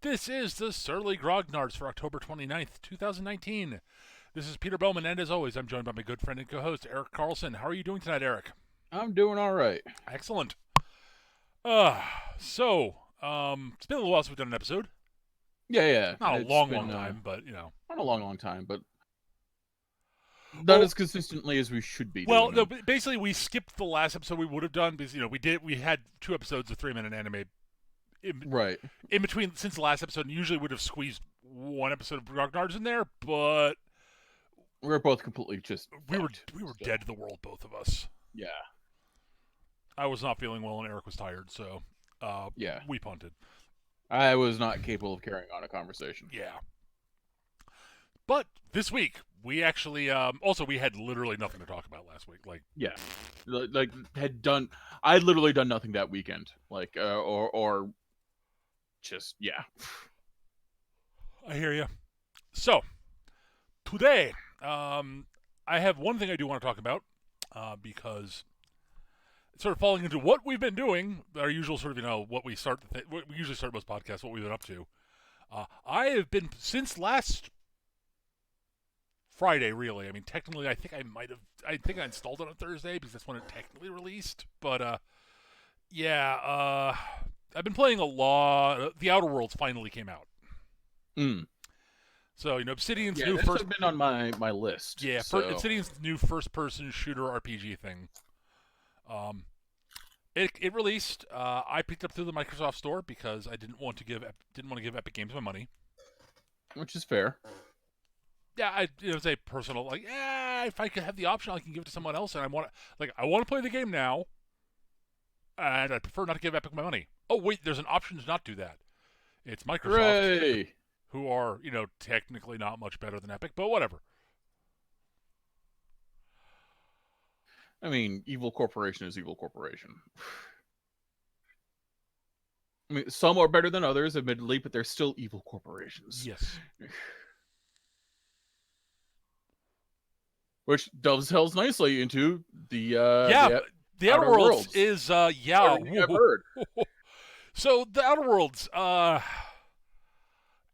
This is the Surly Grognards for October 29th, 2019. This is Peter Bowman, and as always, I'm joined by my good friend and co-host, Eric Carlson. How are you doing tonight, Eric? I'm doing all right. Excellent. It's been a little while since we've done an episode. Yeah. Not a It's long been time, but, you know. not a long time, but not Well, as consistently as we should be well, doing no, them. basically we skipped the last episode we would have done because, we had 2 episodes of 3-minute anime in, Right. in between since the last episode, and usually would have squeezed one episode of Grognards in there, but We're both completely just we were fucked. we were So, dead to the world, both of us. Yeah. I was not feeling well, and Eric was tired, so Yeah. we punted. I was not capable of carrying on a conversation. Yeah. But this week, we actually also we had literally nothing to talk about last week. Like, Yeah. Like I'd literally done nothing that weekend. Or just yeah. I hear you. So today, I have one thing I do want to talk about because it's sort of falling into what we've been doing. Our usual sort of what we usually start most podcasts. What we've been up to. I have been since last Friday, really. I mean, technically, I think I installed it on Thursday because that's when it technically released. But I've been playing a lot. The Outer Worlds finally came out. Mm. So Obsidian's Yeah, new this first. has been on my list. Yeah, So Obsidian's new first-person shooter RPG thing. Um, it released. I picked up through the Microsoft Store because I didn't want to give Epic Games my money. which is fair. Yeah, it was a personal if I could have the option, I can give it to someone else, and I want to play the game now, and I prefer not to give Epic my money. Oh wait, there's an option to not do that. It's Microsoft, Hooray! who are technically not much better than Epic, but whatever. I mean, evil corporation is evil corporation. I mean, some are better than others, admittedly, but they're still evil corporations. Yes. Which dovetails nicely into The Outer Worlds is everything I've heard. So the Outer Worlds,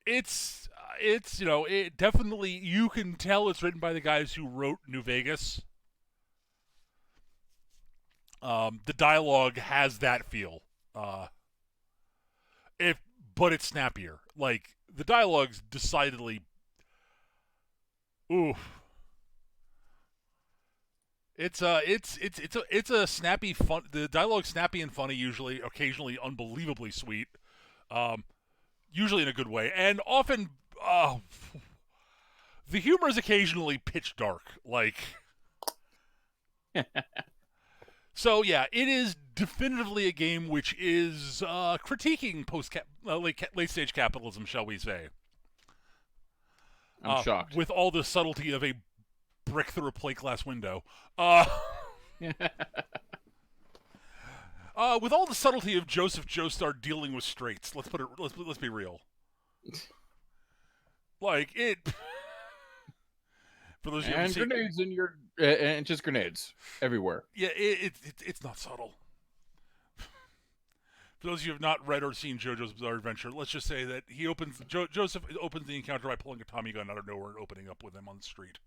it definitely, you can tell it's written by the guys who wrote New Vegas. The dialogue has that feel. But it's snappier. Like, the dialogue's decidedly, oof. It's a snappy fun. The dialogue's snappy and funny. Usually, occasionally, unbelievably sweet. Usually in a good way, and often the humor is occasionally pitch dark. Like, so yeah, it is definitively a game which is critiquing late stage capitalism, shall we say? I'm shocked. With all the subtlety of a brick through a plate glass window. With all the subtlety of Joseph Joestar dealing with straights. Let's be real. Like it. For those of you And grenades in your and just grenades everywhere. Yeah, it's not subtle. For those of you who have not read or seen JoJo's Bizarre Adventure, let's just say that Joseph opens the encounter by pulling a Tommy gun out of nowhere and opening up with him on the street.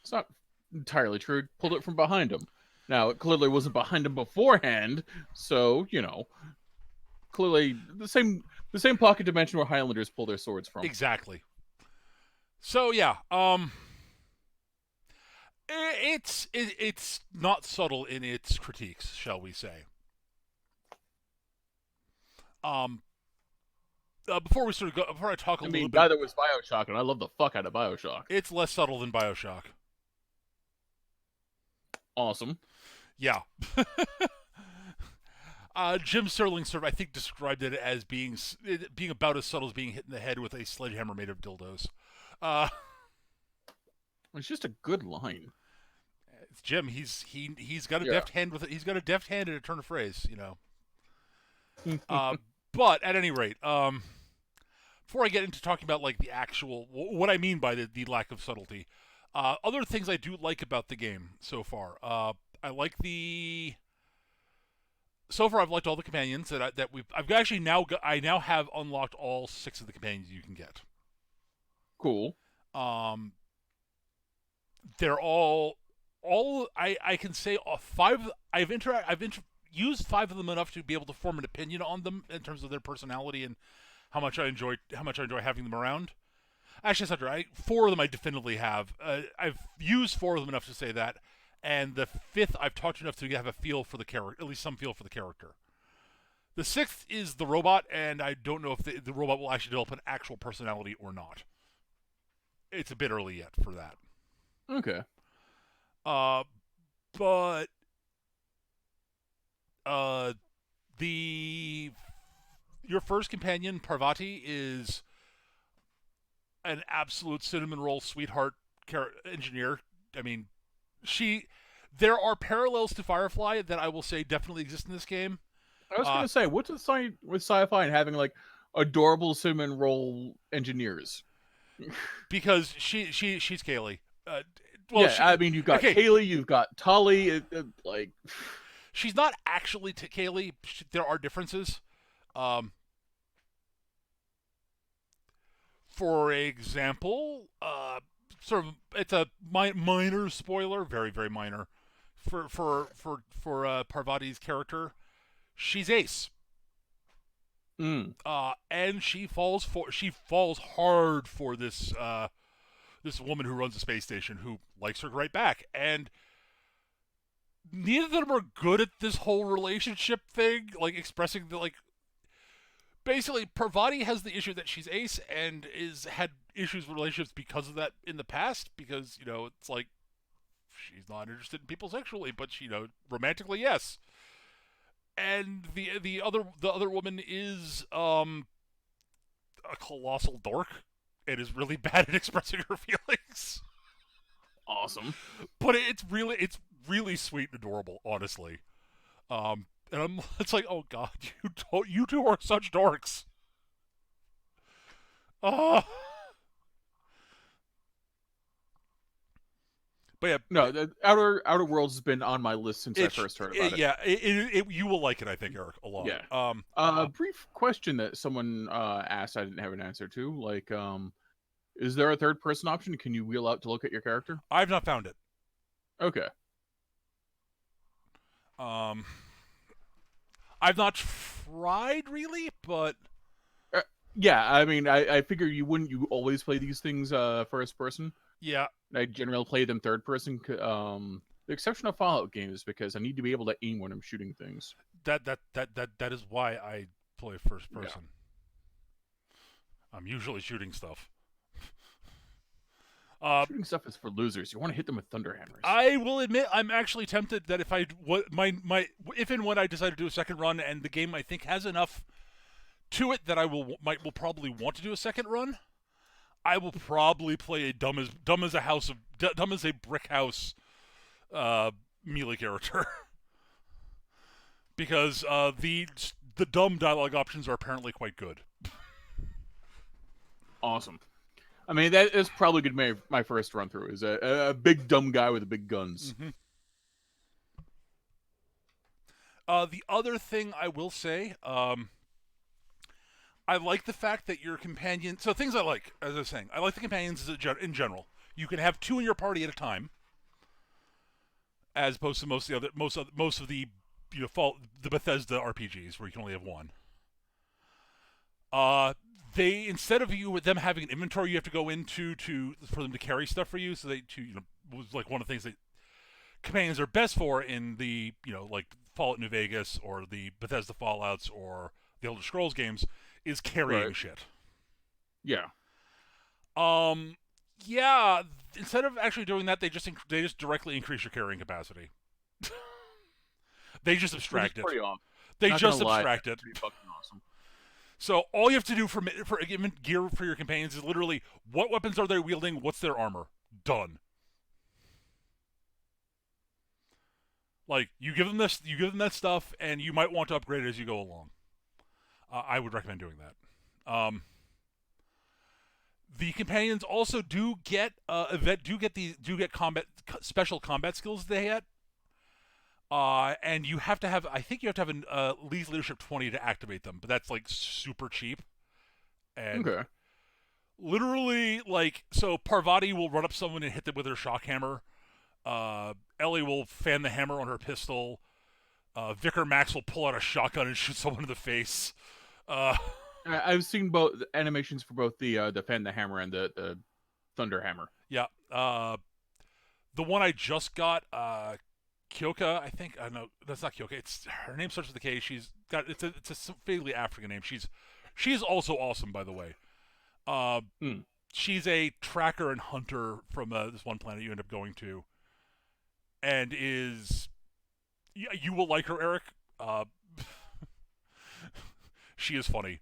It's not entirely true. He pulled it from behind him. Now, it clearly wasn't behind him beforehand, so, clearly the same pocket dimension where Highlanders pull their swords from. Exactly. So yeah, it's not subtle in its critiques, shall we say? Before I talk a little bit, neither was BioShock, and I love the fuck out of BioShock. It's less subtle than BioShock. Awesome. Yeah. Jim Sterling I think described it as being about as subtle as being hit in the head with a sledgehammer made of dildos. It's just a good line. It's Jim. He's got a deft hand with it. He's got a deft hand and a turn of phrase. But at any rate, before I get into talking about like the actual what I mean by the lack of subtlety, other things I do like about the game so far. I like the so far I've liked all the companions I've actually I now have unlocked all 6 of the companions you can get. Cool. Um, they're all I can say 5. Used 5 of them enough to be able to form an opinion on them in terms of their personality and how much I enjoy having them around. Actually, that's not true. 4 of them I definitively have. I've used 4 of them enough to say that, and the 5th I've talked enough to have a feel for the character, at least some feel for the character. The 6th is the robot, and I don't know if the robot will actually develop an actual personality or not. It's a bit early yet for that. Okay. Uh, but uh, the your first companion Parvati is an absolute cinnamon roll sweetheart engineer. I mean, there are parallels to Firefly that I will say definitely exist in this game. I was gonna say, what's with sci-fi and having like adorable cinnamon roll engineers? Because she's Kaylee. Yeah, I mean, you've got okay. Kaylee, you've got Tali, like She's not actually Kaylee. There are differences. For example, sort of it's a minor spoiler, very very minor, for Parvati's character. She's Ace. And she falls hard for this woman who runs a space station who likes her right back, and neither of them are good at this whole relationship thing, like expressing the like. Basically, Parvati has the issue that she's Ace and had issues with relationships because of that in the past. Because it's like she's not interested in people sexually, but romantically, yes. And the other woman is a colossal dork and is really bad at expressing her feelings. awesome. But it's really sweet and adorable, honestly. And it's like, oh god, you two are such dorks. Uh, but yeah, No, the Outer Worlds has been on my list since I first heard about it. Yeah, you will like it, I think, Eric, a lot. Yeah. Brief question that someone asked I didn't have an answer to. Like, is there a third person option? Can you wheel out to look at your character? I've not found it. Okay. I've not tried really, but yeah, I mean, I figure you always play these things first person. Yeah, I generally play them third person. The exception of Fallout games because I need to be able to aim when I'm shooting things. that is why I play first person. Yeah. I'm usually shooting stuff. Shooting stuff is for losers. You want to hit them with thunder hammers. I will admit, I'm actually tempted that if and when I decide to do a second run, and the game I think has enough to it that I will probably want to do a second run, I will probably play a dumb as a brick house melee character because the dumb dialogue options are apparently quite good. Awesome. I mean, that is probably going to be my first run through. Is a big dumb guy with big guns. Mm-hmm. The other thing I will say, I like the fact that your companion. So things I like, as I was saying, I like the companions in general. You can have 2 in your party at a time, as opposed to most of the the Bethesda RPGs where you can only have 1. They instead of them having an inventory you have to go into for them to carry stuff for you, so was like one of the things that companions are best for in the like Fallout New Vegas or the Bethesda Fallouts or the Elder Scrolls games is carrying shit. Yeah. Yeah. Instead of actually doing that, they just directly increase your carrying capacity. They just abstract it. They just abstract it. Awesome. So all you have to do for gear for your companions is literally what weapons are they wielding, what's their armor. Done. Like you give them that stuff, and you might want to upgrade it as you go along. I would recommend doing that. The companions also do get special combat skills they get. And you have to have, I think you have to have an Lee's Leadership 20 to activate them, but that's like super cheap. And Okay. literally, like, so Parvati will run up someone and hit them with her shock hammer. Ellie will fan the hammer on her pistol. Vicar Max will pull out a shotgun and shoot someone in the face. Uh, I've seen both animations for both the fan the hammer and the thunder hammer. yeah. The one I just got, Kyoka, I think. No, that's not Kyoka. It's her name starts with a K. She's got it's a vaguely African name. She's also awesome, by the way. Uh, Hmm. she's a tracker and hunter from this one planet you end up going to, and is you will like her, Eric. She is funny.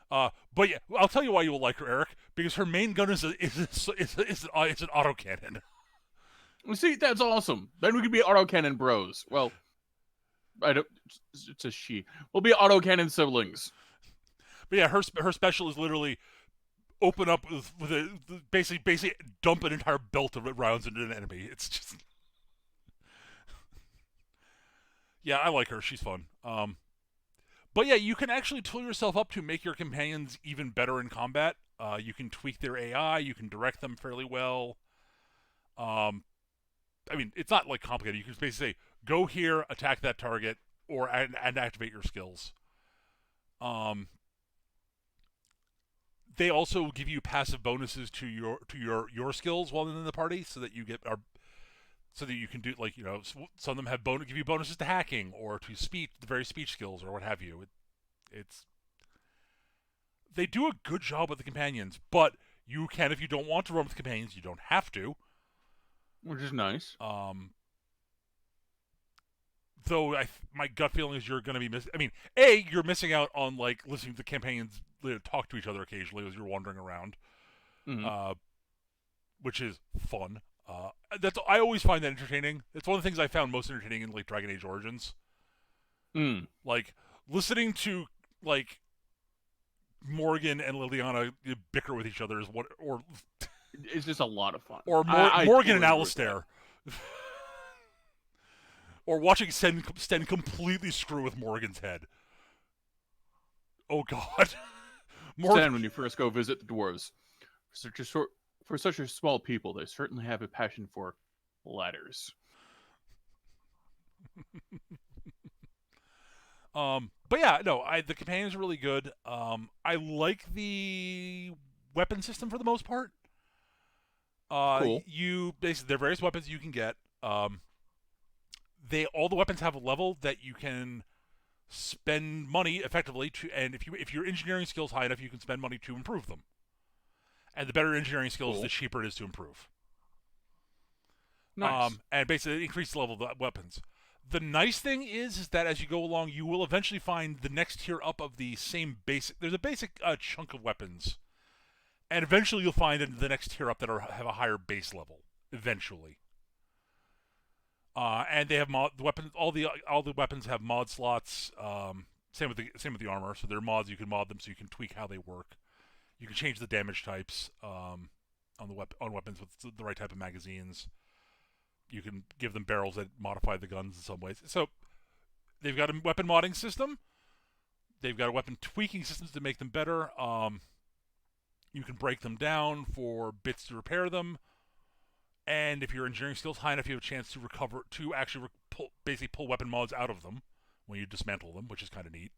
But yeah, I'll tell you why you will like her, Eric. Because her main gun is an autocannon. Well, see, that's awesome. Then we could be autocannon bros. Well, I don't. It's a she. We'll be autocannon siblings. But yeah, her special is literally open up with a basically dump an entire belt of rounds into an enemy. It's just yeah, I like her. She's fun. But yeah, you can actually tool yourself up to make your companions even better in combat. You can tweak their AI. You can direct them fairly well. I mean, it's not like complicated. You can basically say, "Go here, attack that target, or and activate your skills." They also give you passive bonuses to your skills while in the party, so that you get so that you can do like some of them have give you bonuses to hacking or to speech, the very speech skills or what have you. It's they do a good job with the companions, but you can if you don't want to run with companions, you don't have to. Which is nice. Though my gut feeling is you're going to be missing. I mean, you're missing out on like listening to the companions talk to each other occasionally as you're wandering around, Mm-hmm. which is fun. That's I always find that entertaining. It's one of the things I found most entertaining in like Dragon Age Origins. Mm. Like listening to like Morgan and Liliana bicker with each other is what, or It's just a lot of fun. Morgan totally and agree with Alistair. Or watching Sten completely screw with Morgan's head. Oh God, Morgan. Stan, when you first go visit the dwarves, for such a small people, they certainly have a passion for ladders. But yeah, no, the companions are really good. I like the weapon system for the most part. Cool. You basically there are various weapons you can get. All the weapons have a level that you can spend money effectively to, and if your engineering skills high enough, you can spend money to improve them. And the better engineering skills, Cool. the cheaper it is to improve. Nice. And basically increase the level of the weapons. The nice thing is that as you go along, you will eventually find the next tier up of the same basic. There's a basic chunk of weapons, and eventually you'll find the next tier up that have a higher base level. Eventually, and they have the weapons. All the weapons have mod slots. Same with the armor. So they're mods. You can mod them so you can tweak how they work. You can change the damage types on weapons with the right type of magazines. You can give them barrels that modify the guns in some ways. So they've got a weapon modding system. They've got a weapon tweaking systems to make them better. You can break them down for bits to repair them. And if your engineering skills high enough, you have a chance to actually basically pull weapon mods out of them when you dismantle them, which is kind of neat.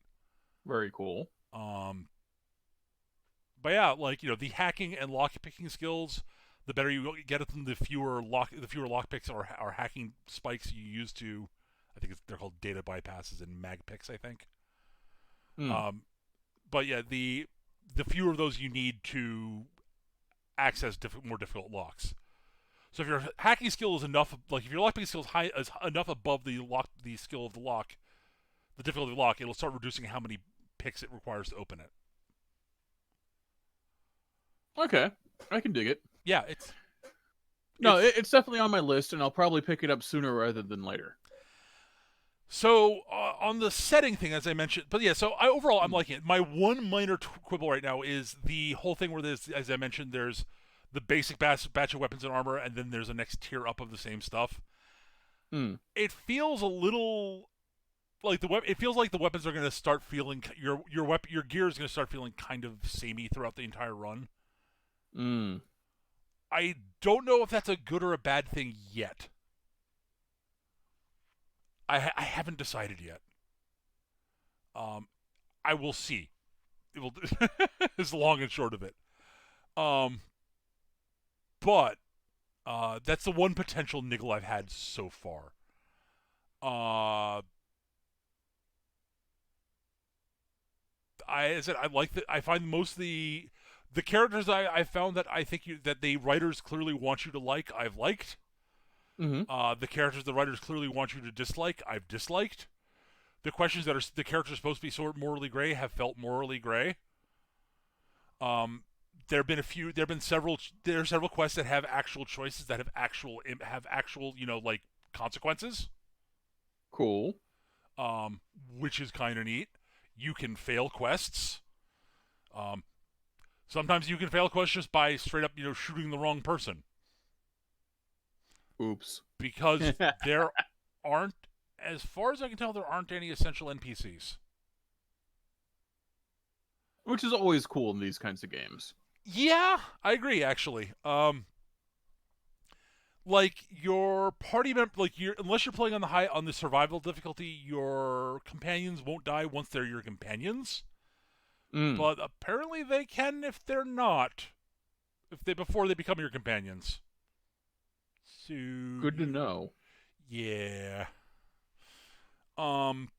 Very cool. But yeah, like the hacking and lock picking skills. The better you get at them, the fewer lock picks or hacking spikes you use to. I think they're called data bypasses and mag picks. I think. Mm. But yeah, the fewer of those you need to access more difficult locks. So if your hacking skill is enough, like if your lock picking skill is enough above the skill of the lock, the difficulty of the lock, it'll start reducing how many picks it requires to open it. Okay, I can dig it. Yeah, it's definitely on my list, and I'll probably pick it up sooner rather than later. So on the setting thing, as I mentioned, but yeah, so overall I'm liking it. My one minor quibble right now is the whole thing where there's, as I mentioned, there's the basic batch of weapons and armor, and then there's a next tier up of the same stuff. Hmm. It feels a little like it feels like the weapons are going to start feeling your gear is going to start feeling kind of samey throughout the entire run. Hmm. I don't know if that's a good or a bad thing yet. I haven't decided yet. Um, I will see. It will is the long and short of it. Um, but that's the one potential niggle I've had so far. Uh, I said I like that. I find most of the characters I found that I think that the writers clearly want you to like. I've liked. Mm-hmm. The characters the writers clearly want you to dislike. I've disliked. The questions that are the characters supposed to be sort of morally gray have felt morally gray. Um, there have been a few. There have been several. There are several quests that have actual choices that have actual like consequences. Cool. Which is kind of neat. You can fail quests. Um, Sometimes you can fail quests just by straight up shooting the wrong person Oops. because there aren't, as far as I can tell, there aren't any essential NPCs. Which is always cool in these kinds of games. Yeah, I agree actually. Like your party member, like unless you're playing on the survival difficulty, your companions won't die once they're your companions. Mm. But apparently they can if they're not, if they before they become your companions. So Good to know. yeah. Um.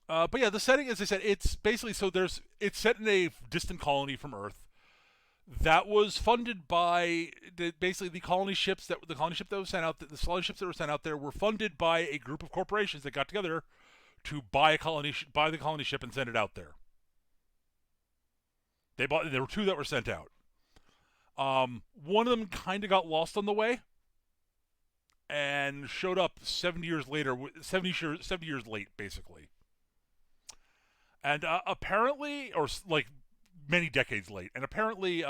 But yeah, the setting, as I said, it's basically it's set in a distant colony from Earth that was funded by basically the colony ships that was sent out. The colony ships that were sent out there were funded by a group of corporations that got together to buy the colony ship and send it out there. There were two that were sent out. One of them kind of got lost on the way and showed up 70 years later, 70 years late, basically. And apparently, or like many decades late, and apparently,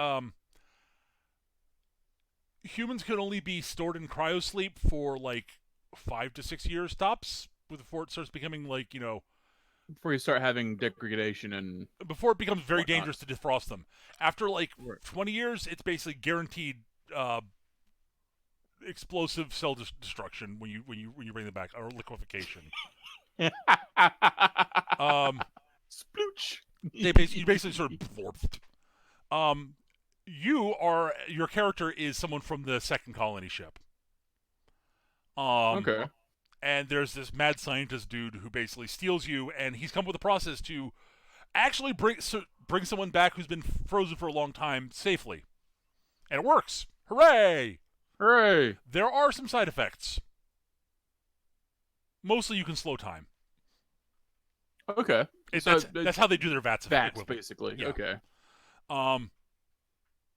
humans can only be stored in cryosleep for like 5 to 6 years tops before it starts becoming like Before you start having degradation and before it becomes very whatnot. dangerous to defrost them. After like Right. 20 years, it's basically guaranteed explosive cell destruction when you bring them back, or liquefaction. Um, Splooch. you basically sort of warped. Um, your character is someone from the second colony ship. Um, Okay. and there's this mad scientist dude who basically steals you, and he's come up with a process to actually bring someone back who's been frozen for a long time safely, and it works. Hooray! Hooray. There are some side effects. Mostly, you can slow time. Okay. So That's how they do their VATS equivalent. basically. Yeah. Okay. Um,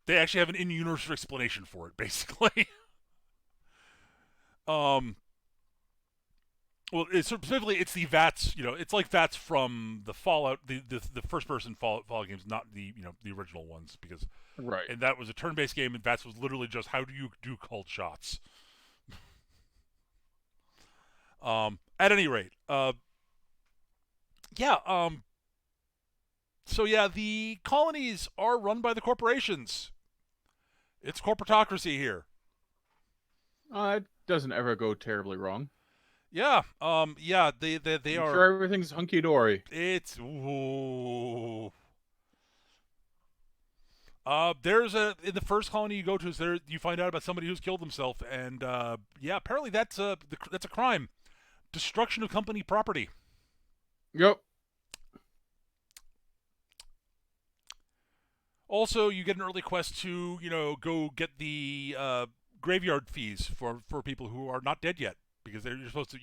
they actually have an in-universe explanation for it, basically. um, well, specifically, it's the VATS. It's like VATS from the Fallout, the first-person Fallout games, not the original ones, because Right. and that was a turn-based game, and VATS was literally just how do you do called shots. At any rate, yeah. So yeah, the colonies are run by the corporations. It's corporatocracy here. It doesn't ever go terribly wrong. Yeah. Yeah. They I'm are. sure everything's hunky dory. It's. Ooh. There's in the first colony you go to, is there you find out about somebody who's killed himself, and yeah, apparently that's a crime, destruction of company property. Yep. Also, you get an early quest to go get the graveyard fees for people who are not dead yet, because you're supposed to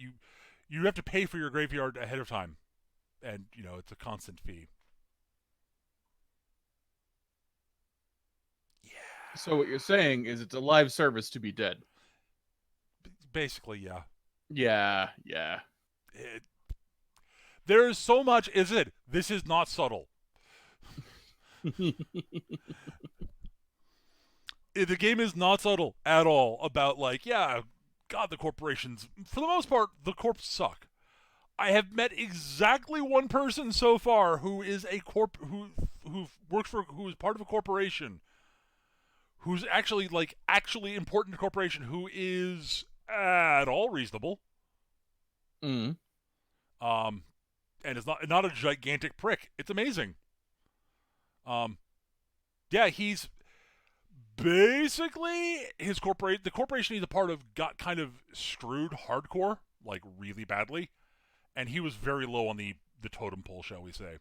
you have to pay for your graveyard ahead of time, and it's a constant fee. Yeah, So what you're saying is it's a live service to be dead. basically, yeah. Yeah. Yeah. It, there's so much. Is it? This is not subtle. The game is not subtle at all about like, yeah, God, the corporations. For the most part, the corps suck. I have met exactly one person so far who is a who works for who is part of a corporation who's actually like actually important to corporation who is at all reasonable. Mm. Um, and is not a gigantic prick. It's amazing. Um, yeah, he's basically the corporation he's a part of got kind of screwed hardcore, like really badly, and he was very low on the totem pole, shall we say.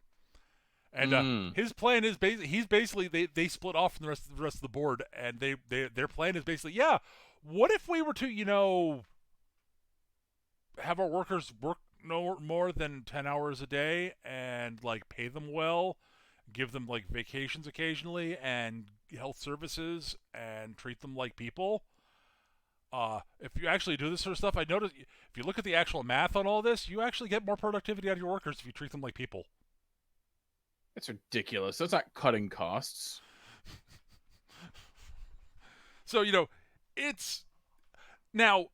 And Mm. his plan is basically they split off from the rest of the board, and their plan is basically, yeah, what if we were to have our workers work no more than 10 hours a day and like pay them well, give them like vacations occasionally and health services and treat them like people. If you actually do this sort of stuff, I notice if you look at the actual math on all this, you actually get more productivity out of your workers if you treat them like people. That's ridiculous. That's not cutting costs. So it's now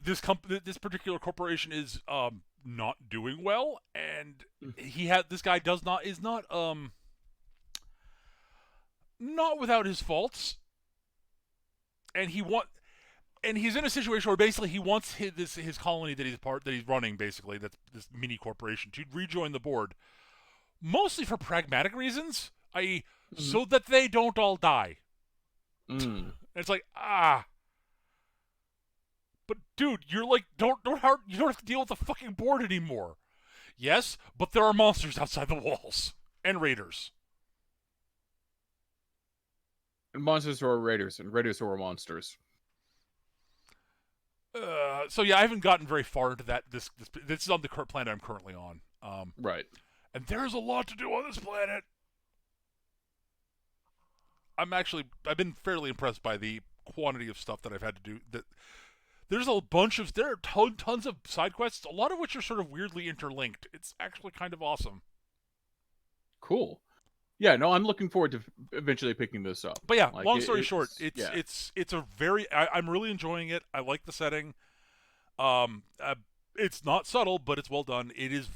this particular corporation is not doing well, and this guy does not is not without his faults, and he's in a situation where basically he wants his colony that he's running, basically that's this mini corporation, to rejoin the board, mostly for pragmatic reasons, i.e., Mm. so that they don't all die. Mm. And it's like, but dude, you're like you don't have to deal with the fucking board anymore. Yes, but there are monsters outside the walls and raiders. And monsters who are raiders, and raiders who are monsters. So yeah, I haven't gotten very far into that. This is on the current planet I'm currently on. Right. And there's a lot to do on this planet. I've been fairly impressed by the quantity of stuff that I've had to do. There are tons of side quests, a lot of which are sort of weirdly interlinked. It's actually kind of awesome. Cool. Yeah, no, I'm looking forward to eventually picking this up. But yeah, Like, long story short, yeah. it's a very I'm really enjoying it. I like the setting. It's not subtle, but it's well done. It is,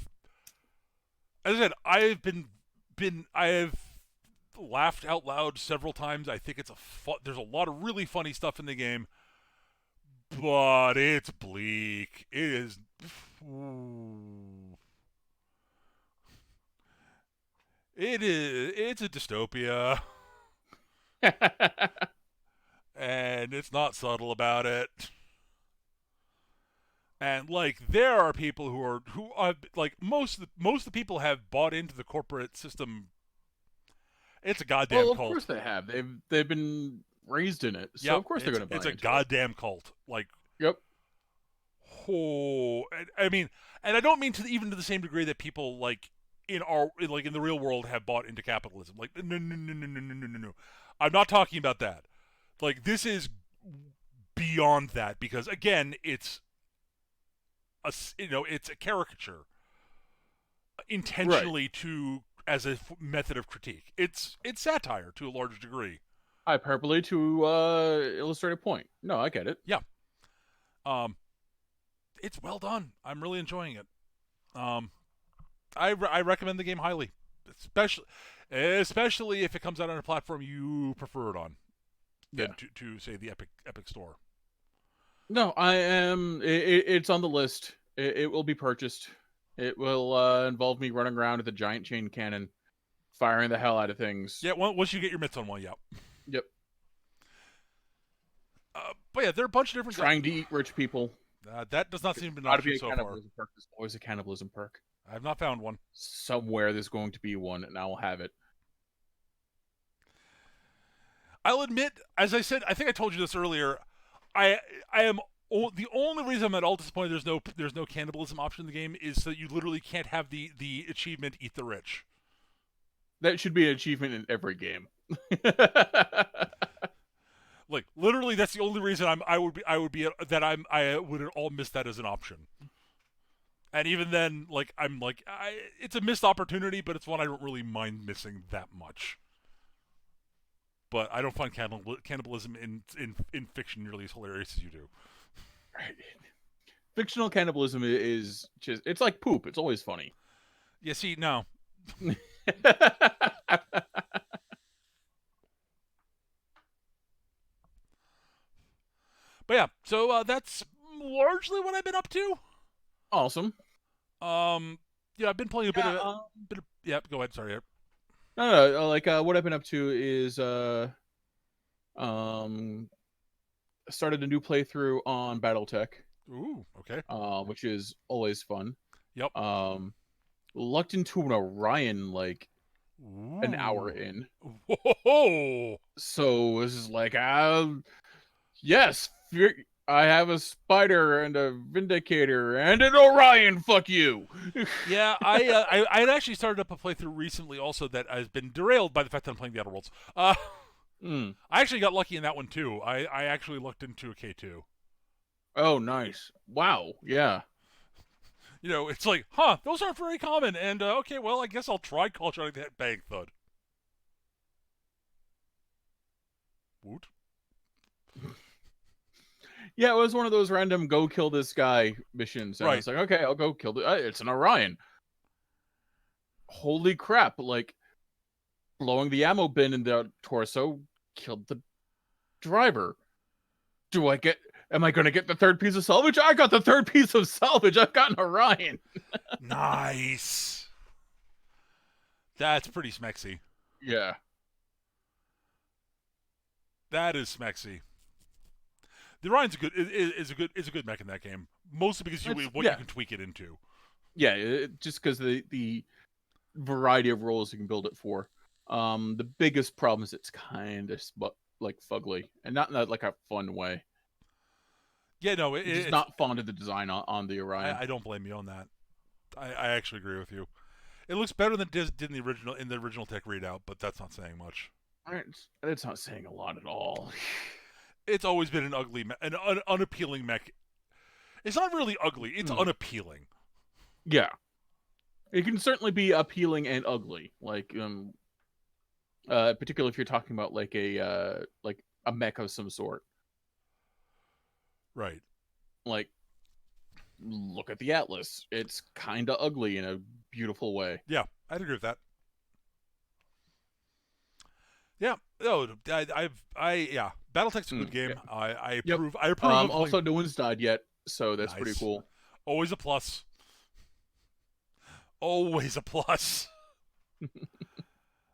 as I said, I have laughed out loud several times. I think there's a lot of really funny stuff in the game, but it's bleak. It is. It's a dystopia, and it's not subtle about it. And like there are people who are like most of the people have bought into the corporate system. It's a goddamn Well, of cult. course they have. They've been raised in it, so Yep, of course they're going to buy it's a into goddamn cult. Like, it. Yep. oh, I mean, and I don't mean even to the same degree that people like in the real world have bought into capitalism. Like, no. I'm not talking about that. Like, this is beyond that because again, it's it's a caricature Right. intentionally to as a method of critique. It's satire to a large degree. Hyperbole to illustrate a point. No, I get it. Yeah. Um, it's well done. I'm really enjoying it. Um, I recommend the game highly, especially if it comes out on a platform you prefer it on than Yeah. to say the Epic Store. No, I am. It's on the list. It will be purchased. It will involve me running around with a giant chain cannon, firing the hell out of things. Yeah, once you get your mitts on one, yeah. Yep. But yeah, there are a bunch of different. Trying to eat rich people. That does not seem to be an Got to be option a so far. cannibalism perk. There's always a cannibalism perk. I have not found one. Somewhere there's going to be one, and I will have it. I'll admit, as I said, I think I told you this earlier. I am the only reason I'm at all disappointed there's no cannibalism option in the game is that you literally can't have the achievement Eat the Rich. That should be an achievement in every game. Like literally, that's the only reason I would all miss that as an option. And even then, like it's a missed opportunity, but it's one I don't really mind missing that much. but I don't find cannibalism in fiction nearly as hilarious as you do. Fictional cannibalism is just—it's like poop. It's always funny. Yeah, see, no. But yeah, so that's largely what I've been up to. Awesome. Yeah, I've been playing a Yeah. bit of. Yeah, go ahead. Sorry. No. Like what I've been up to is um started a new playthrough on BattleTech, Ooh, okay. which is always fun. Yep. Um, Lucked into an Orion like an hour Ooh. in, Whoa. so this is like, yes, I have a spider and a Vindicator and an Orion. Fuck you. Yeah, I had actually started up a playthrough recently also that has been derailed by the fact that I'm playing the Outer Worlds. Mm. I actually got lucky in that one too. I actually looked into a K2. Oh, nice. Wow. Yeah. You know, it's like, huh, those aren't very common. And okay, well, I guess I'll try culture that bang thud. Woot. Yeah, it was one of those random go kill this guy missions. And I Right. was like, okay, I'll go kill it's an Orion. Holy crap. Like, blowing the ammo bin in the torso killed the driver. Am I going to get the third piece of salvage? I got the third piece of salvage. I've got an Orion. Nice. That's pretty smexy. Yeah. That is smexy. The Orion's is a good mech in that game, mostly because you can tweak it into. Yeah, just because the variety of roles you can build it for. The biggest problem is it's kind of like fugly, and not in like a fun way. Yeah, no, It's not fond of the design on the Orion. I don't blame you on that. I actually agree with you. It looks better than it did in the original tech readout, but that's not saying much. It's not saying a lot at all. It's always been an ugly, unappealing mech. It's not really ugly. It's unappealing. Yeah, it can certainly be appealing and ugly. Like, particularly if you're talking about like a mech of some sort. Right. Like, look at the Atlas. It's kind of ugly in a beautiful way. Yeah, I'd agree with that. Yeah. No, yeah. BattleTech's a good game. Yeah. I Yep. approve. I approve. Also, no one's died yet, so that's Nice. pretty cool. Always a plus. Always a plus. I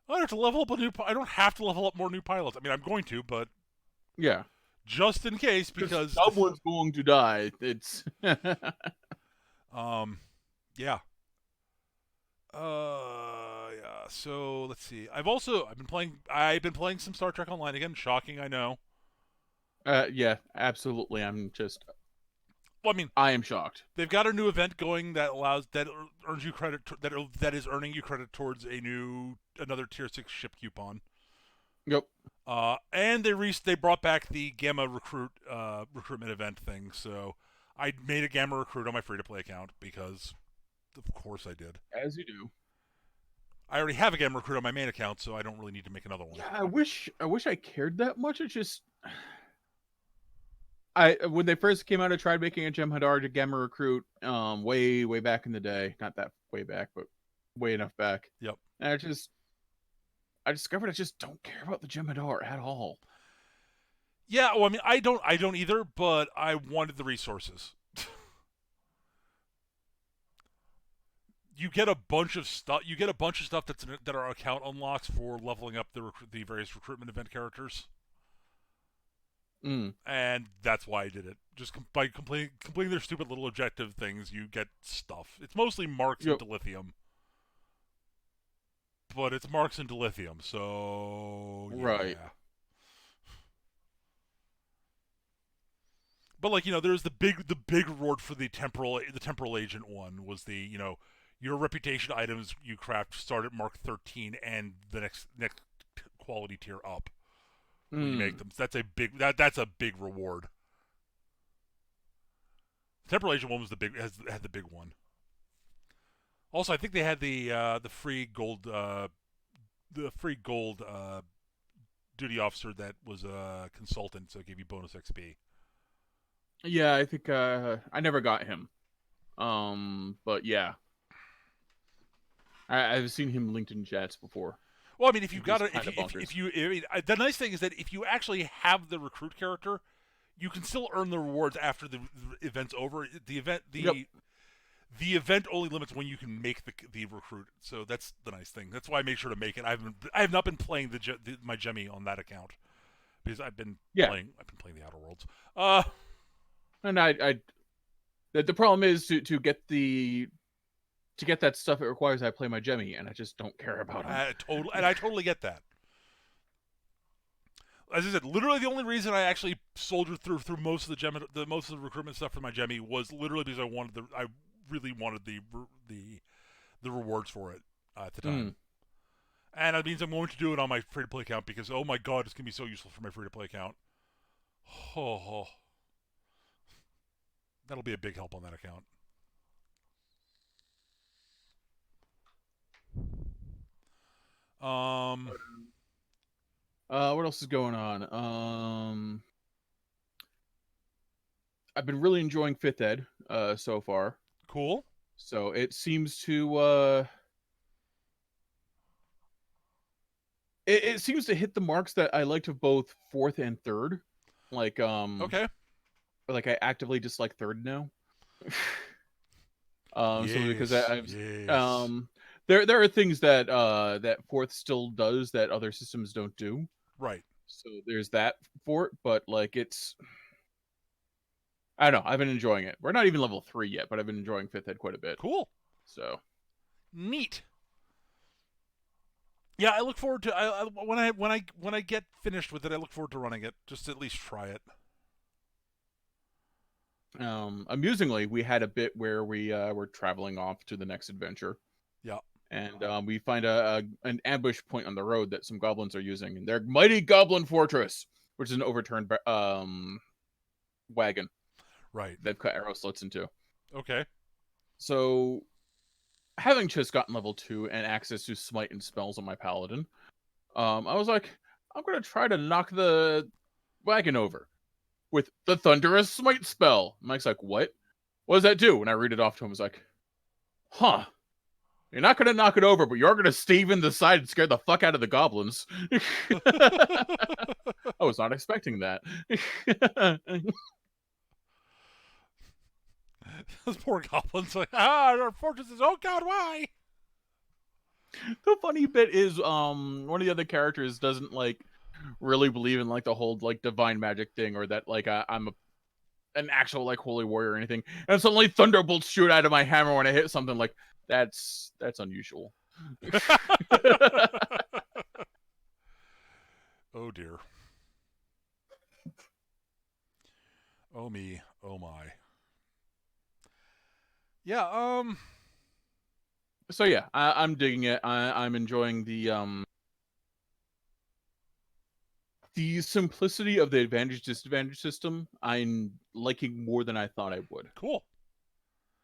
don't have to level up I don't have to level up more new pilots. I mean, I'm going to, but Yeah. just in case, because someone's going to die. It's yeah. Yeah. So let's see. I've been playing some Star Trek Online again. Shocking, I know. yeah, absolutely. Well, I mean, I am shocked. They've got a new event going that earns you credit that is earning you credit towards another tier 6 ship coupon. Yep. And they brought back the Gamma recruitment event thing. So I made a Gamma recruit on my free to play account because, of course, I did. As you do. I already have a Gamma recruit on my main account, so I don't really need to make another one. Yeah, I wish I cared that much. It's just when they first came out, I tried making a Jem'Hadar to Gamma recruit, way back in the day. Not that way back, but way enough back. Yep. And I discovered I just don't care about the Jem'Hadar at all. Yeah, well, I mean, I don't either, but I wanted the resources. You get a bunch of stuff. You get a bunch of stuff that are account unlocks for leveling up the various recruitment event characters. And that's why I did it. Just by completing their stupid little objective things, you get stuff. It's mostly marks and dilithium. But it's marks and dilithium, so yeah. Right. But like, there's the big reward for the temporal agent one was your reputation items you craft start at Mark 13 and the next quality tier up. When you make them. That's a big reward. The temporal agent one was had the big one. Also, I think they had the free gold duty officer that was a consultant, so it gave you bonus XP. Yeah, I think I never got him. But yeah, I've seen him linked in chats before. Well, I mean, if you And got he's it, kind of bonkers. if you, I mean, the nice thing is that if you actually have the recruit character, you can still earn the rewards after the event's over. Yep. The event only limits when you can make the recruit, so that's the nice thing. That's why I make sure to make it. I have not been playing my Gemmy on that account because I've been Yeah. playing the Outer Worlds. And the problem is to get that stuff. It requires I play my Jemmy, and I just don't care about him. I totally get that. As I said, literally the only reason I actually soldiered through most of most of the recruitment stuff for my Jemmy was literally because I really wanted the rewards for it at the time. And that means I'm going to do it on my free to play account because oh my god, it's gonna be so useful for my free to play account. Oh, that'll be a big help on that account. What else is going on? I've been really enjoying Fifth Ed so far. Cool. So it seems to it seems to hit the marks that I liked of both fourth and third. Like Okay. like I actively dislike third now. Yes, So because yes. There are things that that fourth still does that other systems don't do. Right. So there's that for it, but like I don't know, I've been enjoying it. We're not even level 3 yet, but I've been enjoying Fifth Ed quite a bit. Cool. So Neat. Yeah, I look forward to when I get finished with it. I look forward to running it. Just to at least try it. amusingly, we had a bit where we were traveling off to the next adventure. Yeah. And we find an ambush point on the road that some goblins are using, and their mighty goblin fortress, which is an overturned wagon. Right. They've cut arrow slits into. Okay. So, having just gotten level 2 and access to smite and spells on my paladin, I was like, I'm gonna try to knock the wagon over with the thunderous smite spell. Mike's like, what? What does that do? And I read it off to him. I was like, huh. You're not going to knock it over, but you're going to stave in the side and scare the fuck out of the goblins. I was not expecting that. Those poor goblins, like, our fortress is, oh god, why? The funny bit is, one of the other characters doesn't like really believe in like the whole like divine magic thing, or that like I'm an actual like holy warrior or anything, and suddenly thunderbolts shoot out of my hammer when I hit something. Like that's unusual. Oh dear. Oh me. Oh my. Yeah. So yeah, I'm digging it. I'm enjoying the simplicity of the advantage disadvantage system. I'm liking more than I thought I would. Cool.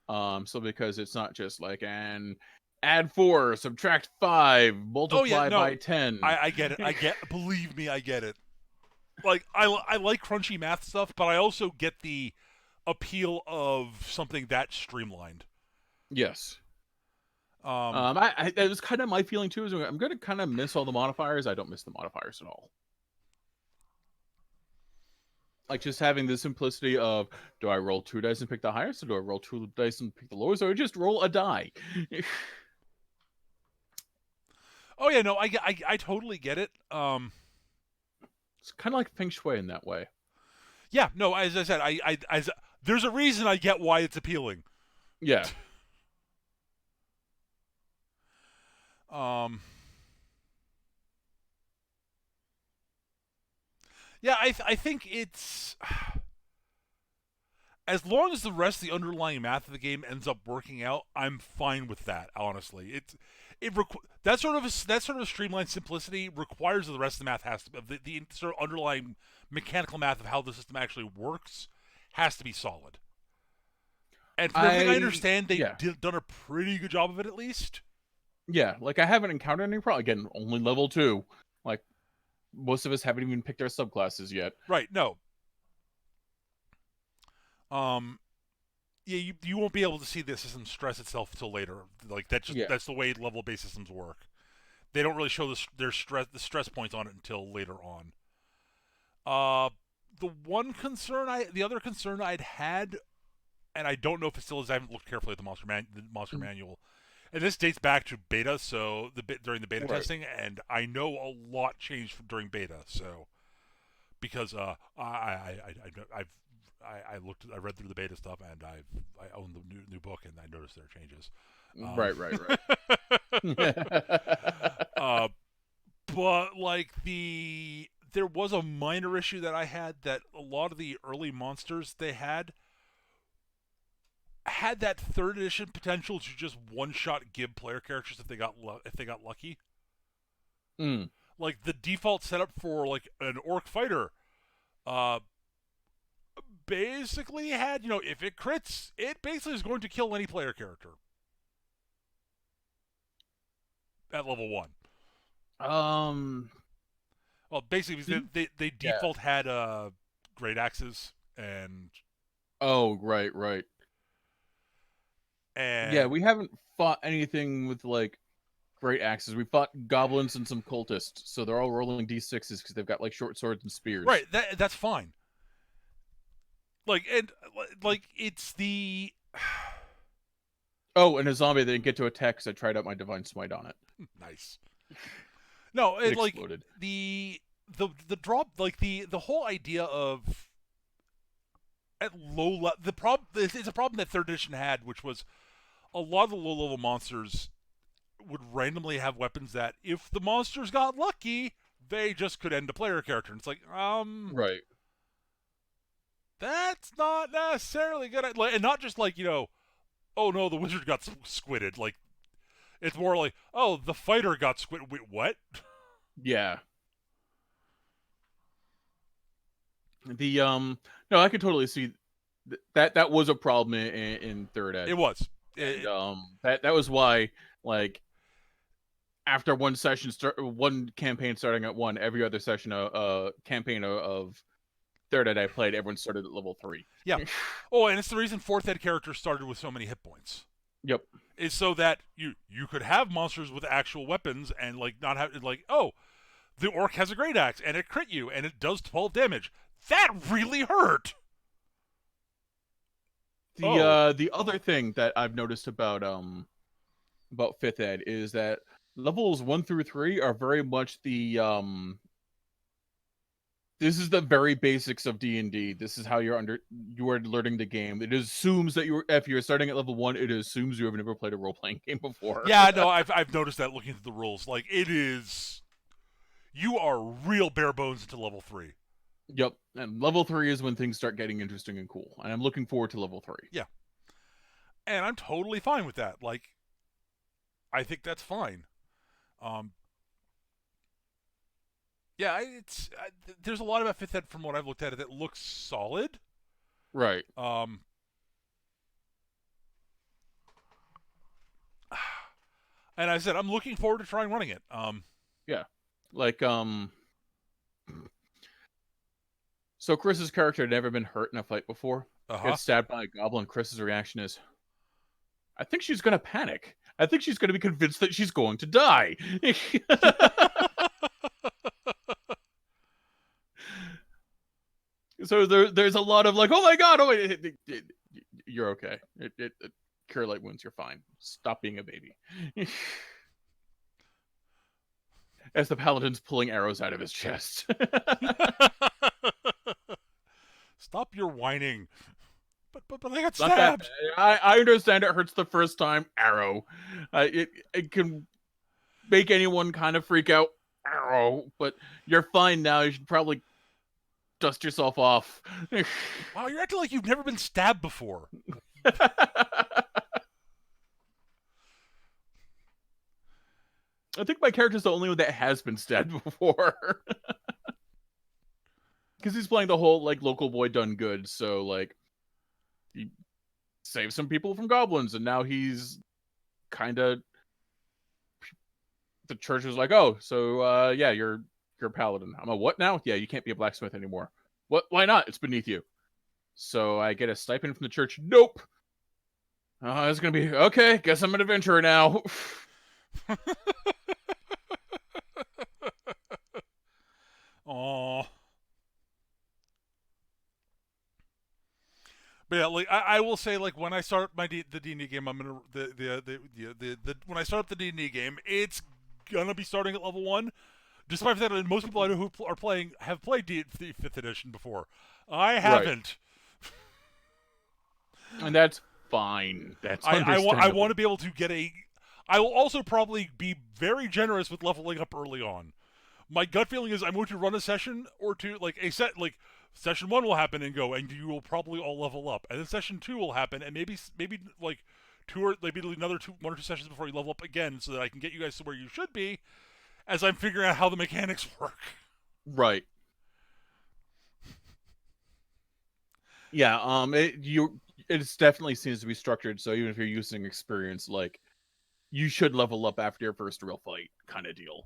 So because it's not just like an add 4, subtract 5, multiply by 10. I get it. Believe me, I get it. Like I like crunchy math stuff, but I also get the appeal of something that streamlined. Yes. Um, That was kind of my feeling too. Is I'm going to kind of miss all the modifiers. I don't miss the modifiers at all. Like just having the simplicity of, do I roll 2 dice and pick the highest, or do I roll 2 dice and pick the lowest, or just roll a die? oh yeah, no, I totally get it. It's kind of like feng shui in that way. Yeah, no, as I said, there's a reason I get why it's appealing. Yeah. Yeah, I think it's as long as the rest of the underlying math of the game ends up working out, I'm fine with that. Honestly, that sort of a streamlined simplicity requires that the rest of the math has to the sort of underlying mechanical math of how the system actually works has to be solid. And from everything I understand, they've done a pretty good job of it, at least. Yeah, like I haven't encountered any problem. Again, only level 2. Like most of us haven't even picked our subclasses yet. Right? No. Um, yeah, you won't be able to see the system stress itself until later. Like Yeah. that's the way level based systems work. They don't really show the stress points on it until later on. Uh, the other concern I'd had, and I don't know if it still is. I haven't looked carefully at the monster manual, and this dates back to beta. So during the beta Right. testing, and I know a lot changed during beta. So because I looked, I read through the beta stuff, and I own the new book, and I noticed there are changes. Right. uh, but like there was a minor issue that I had that a lot of the early monsters they had that third edition potential to just one shot give player characters if they got lucky. Mm. Like the default setup for like an orc fighter, uh, basically had if it crits, it basically is going to kill any player character at level 1. Um. Well, basically they Yeah. default had great axes and Oh, right. Yeah, and we haven't fought anything with like great axes. We fought goblins and some cultists, so they're all rolling d6s because they've got like short swords and spears. right, that's fine. Like and like it's the Oh, and a zombie that didn't get to attack because I tried out my divine smite on it. nice. No, It like exploded. the drop, like the whole idea of at the problem, it's a problem that third edition had, which was a lot of the low level monsters would randomly have weapons that if the monsters got lucky, they just could end a player character. And it's like, Right. that's not necessarily good. And not just like, oh no, the wizard got squidded. Like, it's more like, oh, the fighter got squidded. Wait, what? Yeah. The no, I could totally see that was a problem in third ed. It was. And that was why like after one campaign starting at 1, every other session campaign of third ed I played, everyone started at level 3. Yeah. Oh, and it's the reason fourth ed characters started with so many hit points. Yep. Is so that you could have monsters with actual weapons and like not have like, oh, the orc has a great axe and it crit you and it does 12 damage. That really hurt. The other thing that I've noticed about 5th ed is that levels 1 through 3 are very much the this is the very basics of D&D. This is how you are learning the game. It assumes that if you're starting at level 1, it assumes you have never played a role-playing game before. Yeah, no, I've noticed that looking through the rules. Like it is, you are real bare bones into level 3. Yep. And level 3 is when things start getting interesting and cool. And I'm looking forward to level 3. Yeah. And I'm totally fine with that. Like I think that's fine. Yeah, there's a lot about fifth ed from what I've looked at it that looks solid. Right. And I said I'm looking forward to trying running it. Yeah. Like so Chris's character had never been hurt in a fight before. Gets stabbed by a goblin. Chris's reaction is, I think she's going to panic. I think she's going to be convinced that she's going to die. So there's a lot of like, oh my god, you're okay. Cure light wounds, you're fine. Stop being a baby. As the paladin's pulling arrows out of his chest. Stop your whining. But I got Not stabbed. I understand it hurts the first time. Arrow. It can make anyone kind of freak out. Arrow. But you're fine now. You should probably dust yourself off. Wow, you're acting like you've never been stabbed before. I think my character's the only one that has been stabbed before. Because he's playing the whole like local boy done good, so like he saved some people from goblins, and now he's kind of the church was like, oh, so yeah, you're you're a paladin. I'm a what now? Yeah, you can't be a blacksmith anymore. What? Why not? It's beneath you. So I get a stipend from the church. Nope. It's gonna be okay. Guess I'm an adventurer now. Aw. But yeah, like I will say, like when I start the D&D game, I'm gonna the when I start up the D&D game, it's gonna be starting at level 1. Despite that, most people I know who are playing have played the 5th edition before. I Right. haven't. And that's fine. That's I understandable. want to be able to get a. I will also probably be very generous with leveling up early on. My gut feeling is I'm going to run a session or two, like a set, like session 1 will happen and go, and you will probably all level up, and then session 2 will happen, and maybe like maybe another 1 or 2 sessions before you level up again, so that I can get you guys to where you should be, as I'm figuring out how the mechanics work. Right. Yeah. It definitely seems to be structured so even if you're using experience, like you should level up after your first real fight, kind of deal.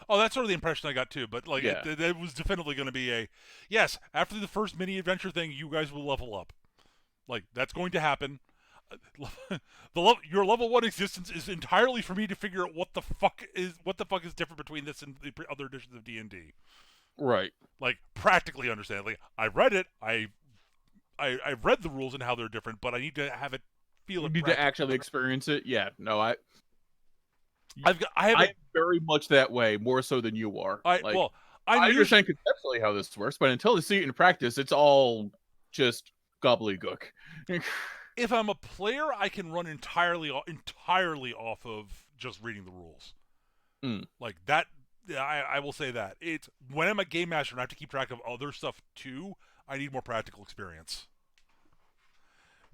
Oh, that's sort of the impression I got too. But like, Yeah. it was definitively going to be a yes. After the first mini adventure thing, you guys will level up. Like that's going to happen. Your level 1 existence is entirely for me to figure out what the fuck is different between this and the other editions of D&D. Right. Like practically understand. Like I read it. I've read the rules and how they're different, but I need to have it feel You it. need to actually experience it. Yeah. No, I have I'm very much that way, more so than you are. Like I'm I usually understand conceptually how this works, but until they see it in practice, it's all just gobbledygook. if I'm a player, I can run entirely off of just reading the rules. Mm. Like that, I will say that it's when I'm a game master and I have to keep track of other stuff too. I need more practical experience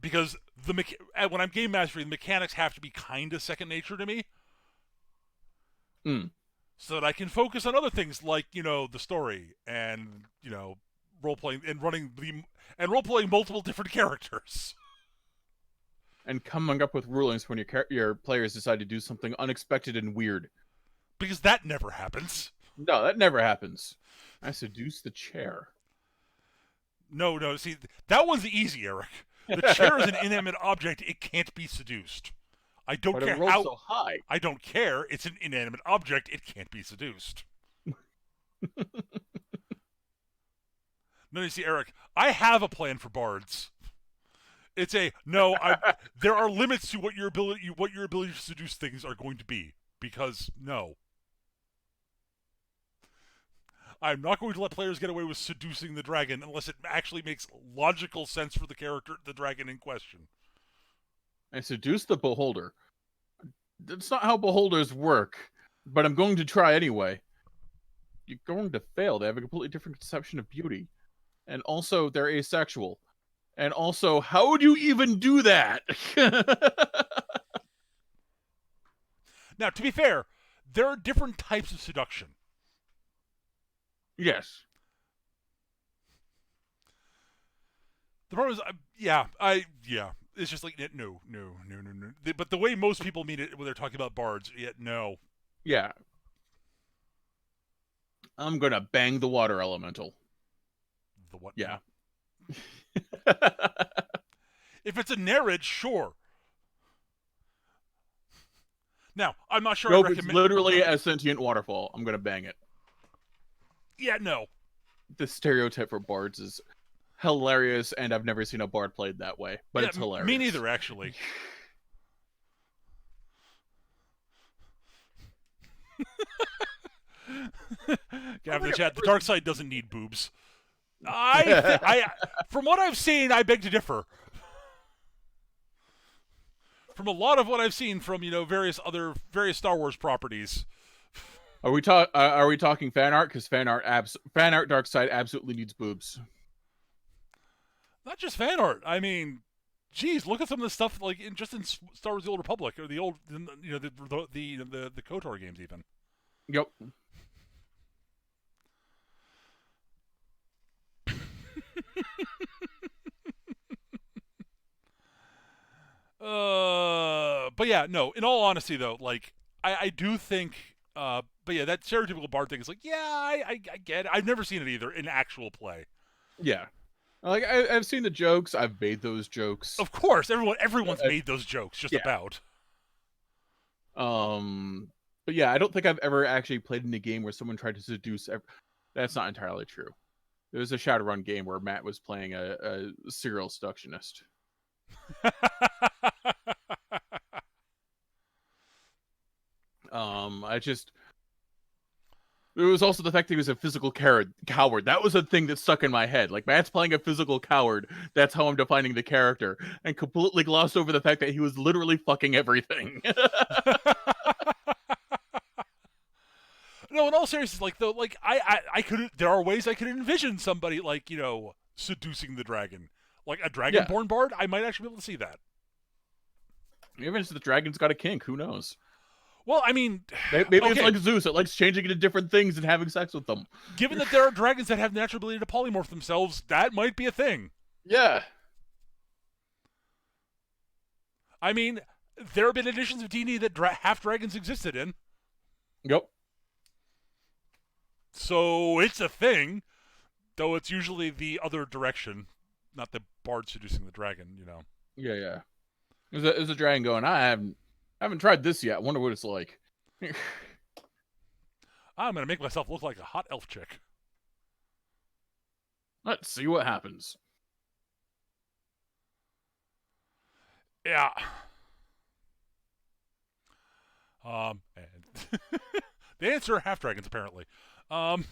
because when I'm game mastering, the mechanics have to be kind of second nature to me, Mm. so that I can focus on other things like the story and role playing and role playing multiple different characters. And coming up with rulings when your players decide to do something unexpected and weird. Because that never happens. No, that never happens. I seduce the chair. No. See, that one's easy, Eric. The chair is an inanimate object. It can't be seduced. I don't But it care rolls how. so high. I don't care. It's an inanimate object. It can't be seduced. No, you see, Eric, I have a plan for bards. It's a no. There are limits to what your ability to seduce things are going to be. Because no, I'm not going to let players get away with seducing the dragon unless it actually makes logical sense for the character, the dragon in question. I seduce the beholder. That's not how beholders work, but I'm going to try anyway. You're going to fail. They have a completely different conception of beauty. And also, they're asexual. And also, how would you even do that? Now, to be fair, there are different types of seduction. Yes. The problem is, it's just like no. But the way most people mean it when they're talking about bards, no. Yeah. I'm gonna bang the water elemental. The what? Yeah. If it's a Nerid, sure. Now, I'm not sure Nope, I it's recommend. literally a sentient waterfall. I'm gonna bang it. Yeah, no. The stereotype for bards is hilarious, and I've never seen a bard played that way, but it's hilarious. Me neither, actually. Gavin in the chat, the dark side doesn't need boobs. From what I've seen, I beg to differ. From a lot of what I've seen from various Star Wars properties. Are we talking fan art? Because fan art dark side absolutely needs boobs. Not just fan art. I mean, geez, look at some of the stuff like in Star Wars: The Old Republic or the old the KOTOR games even. Yep. But yeah, no. In all honesty, though, like I do think But yeah, that stereotypical bard thing is like, yeah, I get it. I've never seen it either in actual play. Yeah. Like I've seen the jokes. I've made those jokes. Of course, everyone's I, made those jokes, just yeah. about. But yeah, I don't think I've ever actually played in a game where someone tried to seduce. That's not entirely true. There was a Shadowrun game where Matt was playing a serial seductionist. I just. It was also the fact that he was a physical coward. That was a thing that stuck in my head. Like, Matt's playing a physical coward. That's how I'm defining the character. And completely glossed over the fact that he was literally fucking everything. No, in all seriousness, like though, like I could. There are ways I could envision somebody like seducing the dragon, like a Yeah. dragonborn bard. I might actually be able to see that. Even if the dragon's got a kink, who knows? Well, I mean, Maybe okay. it's like Zeus. It likes changing into different things and having sex with them. Given that there are dragons that have the natural ability to polymorph themselves, that might be a thing. Yeah. I mean, there have been editions of D&D that half dragons existed in, Yep. so it's a thing. Though it's usually the other direction, not the bard seducing the dragon. Yeah, yeah. There's a dragon going, I haven't tried this yet. I wonder what it's like. I'm gonna make myself look like a hot elf chick. Let's see what happens. Yeah. And the answer: half dragons, apparently. God.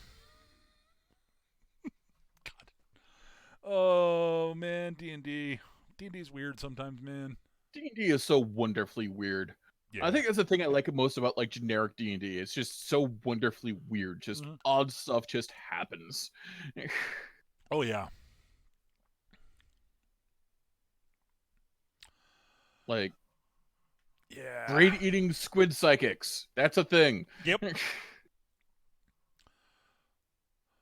Oh man, D&D. D&D's weird sometimes, man. D&D is so wonderfully weird. Yeah. I think that's the thing I like most about like generic D&D. It's just so wonderfully weird. Just odd stuff just happens. Oh yeah. Like, yeah. braid eating squid psychics. That's a thing. Yep.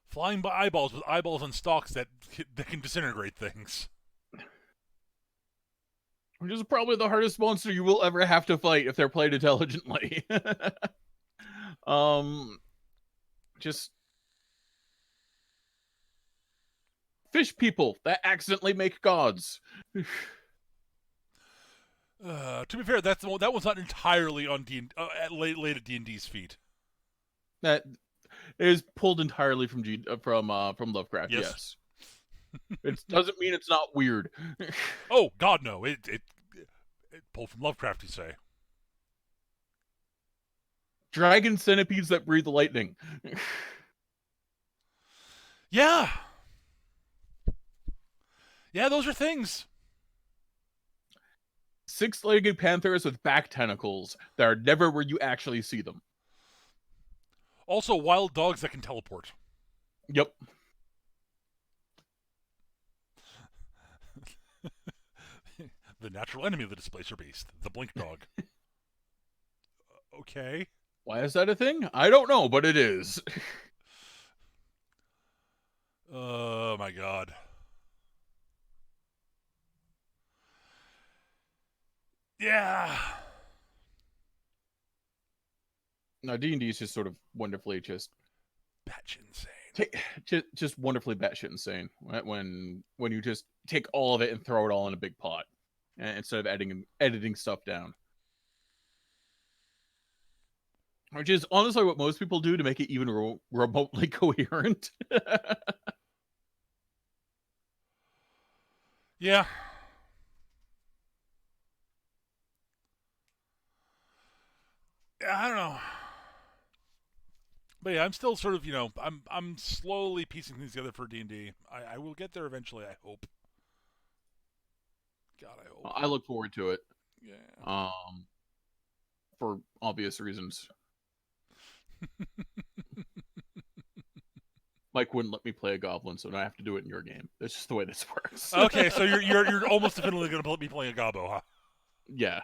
Flying by eyeballs with eyeballs on stalks that can disintegrate things. Which is probably the hardest monster you will ever have to fight if they're played intelligently. Just fish people that accidentally make gods. To be fair, that one's not entirely on late at D&D's feet. That is pulled entirely from Lovecraft. Yes. It doesn't mean it's not weird. Oh God, no! It pulled from Lovecraft, you say? Dragon centipedes that breathe lightning. Yeah. Yeah, those are things. Six-legged panthers with back tentacles that are never where you actually see them. Also, wild dogs that can teleport. Yep. The natural enemy of the displacer beast, the blink dog. Okay. Why is that a thing? I don't know, but it is. Oh my God. Yeah. No, D&D is just sort of wonderfully just batshit insane. Just wonderfully batshit insane when you just take all of it and throw it all in a big pot instead of editing stuff down. Which is honestly what most people do to make it even remotely coherent. Yeah. I don't know. But yeah, I'm still sort of, I'm slowly piecing things together for D&D. I will get there eventually, I hope. God, I hope. I look forward to it. Yeah. For obvious reasons. Mike wouldn't let me play a goblin, so now I have to do it in your game. That's just the way this works. Okay, so you're almost definitely going to let me play a gobbo, huh? Yeah.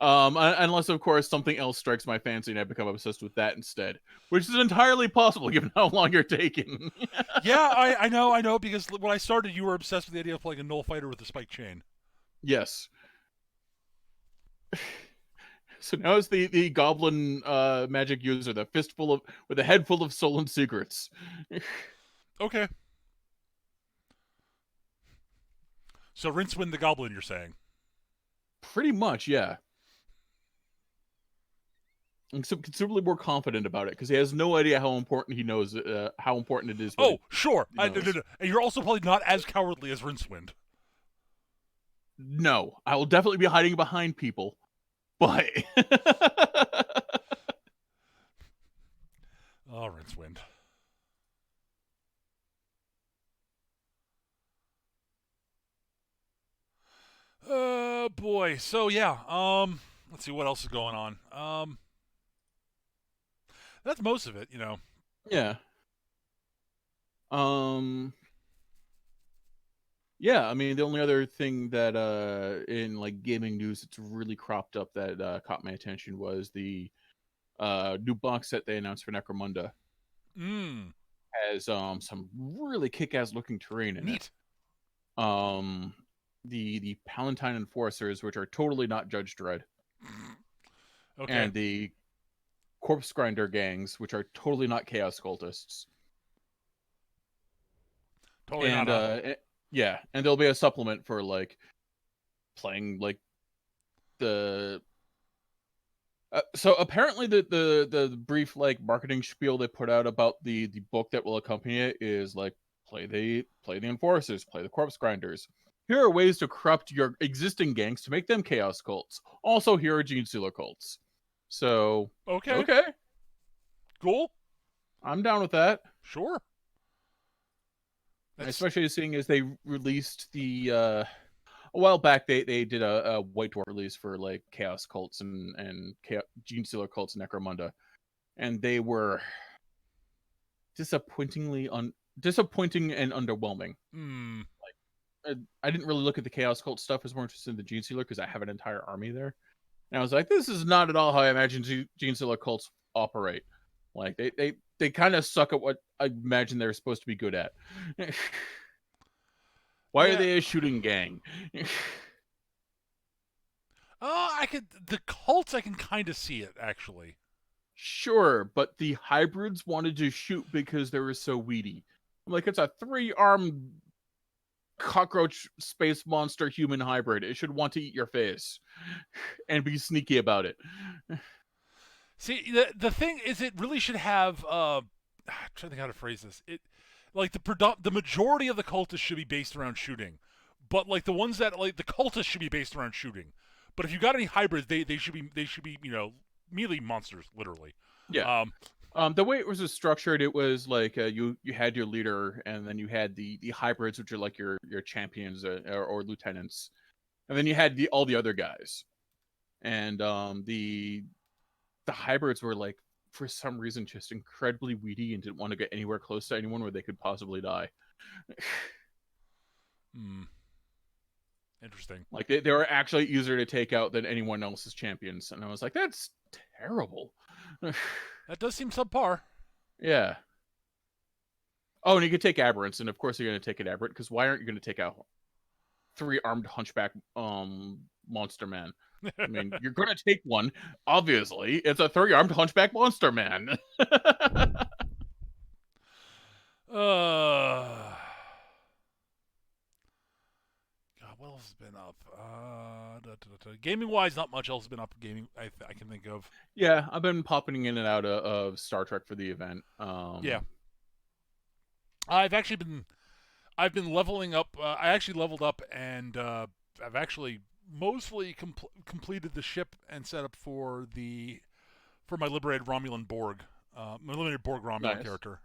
Unless, of course, something else strikes my fancy and I become obsessed with that instead, which is entirely possible given how long you're taking. Yeah, I know, because when I started, you were obsessed with the idea of playing a null fighter with a spike chain. Yes. So now it's the goblin magic user, the fistful of with a head full of stolen secrets. Okay. So Rincewind the Goblin, you're saying? Pretty much, yeah. I'm considerably more confident about it because he has no idea how important he knows how important it is. What Oh, sure. he knows. No. And you're also probably not as cowardly as Rincewind. No, I will definitely be hiding behind people, but Oh, Rincewind. Boy. So yeah. Let's see what else is going on. That's most of it. You know. yeah. Um, yeah, I mean the only other thing that in like gaming news it's really cropped up that caught my attention was the new box set they announced for Necromunda. Mmm. Has some really kick-ass looking terrain in it. Neat. Um the Palatine Enforcers, which are totally not Judge Dredd, Okay. and the Corpse Grinder gangs, which are totally not Chaos Cultists. Totally not. And yeah, and there'll be a supplement for like playing like the so apparently the brief like marketing spiel they put out about the book that will accompany it is like play the enforcers, play the corpse grinders. Here are ways to corrupt your existing gangs to make them chaos cults. Also, here are gene stealer cults. So Okay. okay, Cool. I'm down with that. Sure. That's Especially seeing as they released the a while back they did a white dwarf release for like chaos cults and gene stealer cults in Necromunda, and they were disappointing and underwhelming. hmm. I didn't really look at the chaos cult stuff. I was more interested in the gene stealer because I have an entire army there, and I was like, this is not at all how I imagine gene stealer cults operate. Like they kind of suck at what I imagine they're supposed to be good at. Why are Yeah. they a shooting gang? I could the cults. I can kind of see it actually. Sure, but the hybrids wanted to shoot because they were so weedy. I'm like, it's a 3-armed cockroach space monster human hybrid. It should want to eat your face and be sneaky about it. See, the thing is, it really should have. I'm trying to think how to phrase this. It like the majority of the cultists should be based around shooting, but like the ones that like the cultists should be based around shooting. But if you got any hybrids, they should be melee monsters literally. Yeah. Um, The way it was structured, it was like you had your leader, and then you had the hybrids, which are like your champions or lieutenants, and then you had all the other guys, and the hybrids were like for some reason just incredibly weedy and didn't want to get anywhere close to anyone where they could possibly die. hmm, interesting. Like they were actually easier to take out than anyone else's champions, and I was like, that's terrible. That does seem subpar. Yeah. Oh, and you could take aberrants, and of course you're going to take an aberrant because why aren't you going to take out 3-armed hunchback monster man? I mean, you're going to take one. Obviously, it's a 3-armed hunchback monster man. God, what else has been up? Gaming wise, not much else has been up. Gaming, I can think of. Yeah, I've been popping in and out of Star Trek for the event. Yeah, I've been leveling up. I actually leveled up, and I've actually mostly completed the ship and set up for my liberated Romulan Borg, my liberated Borg Romulan Nice. character.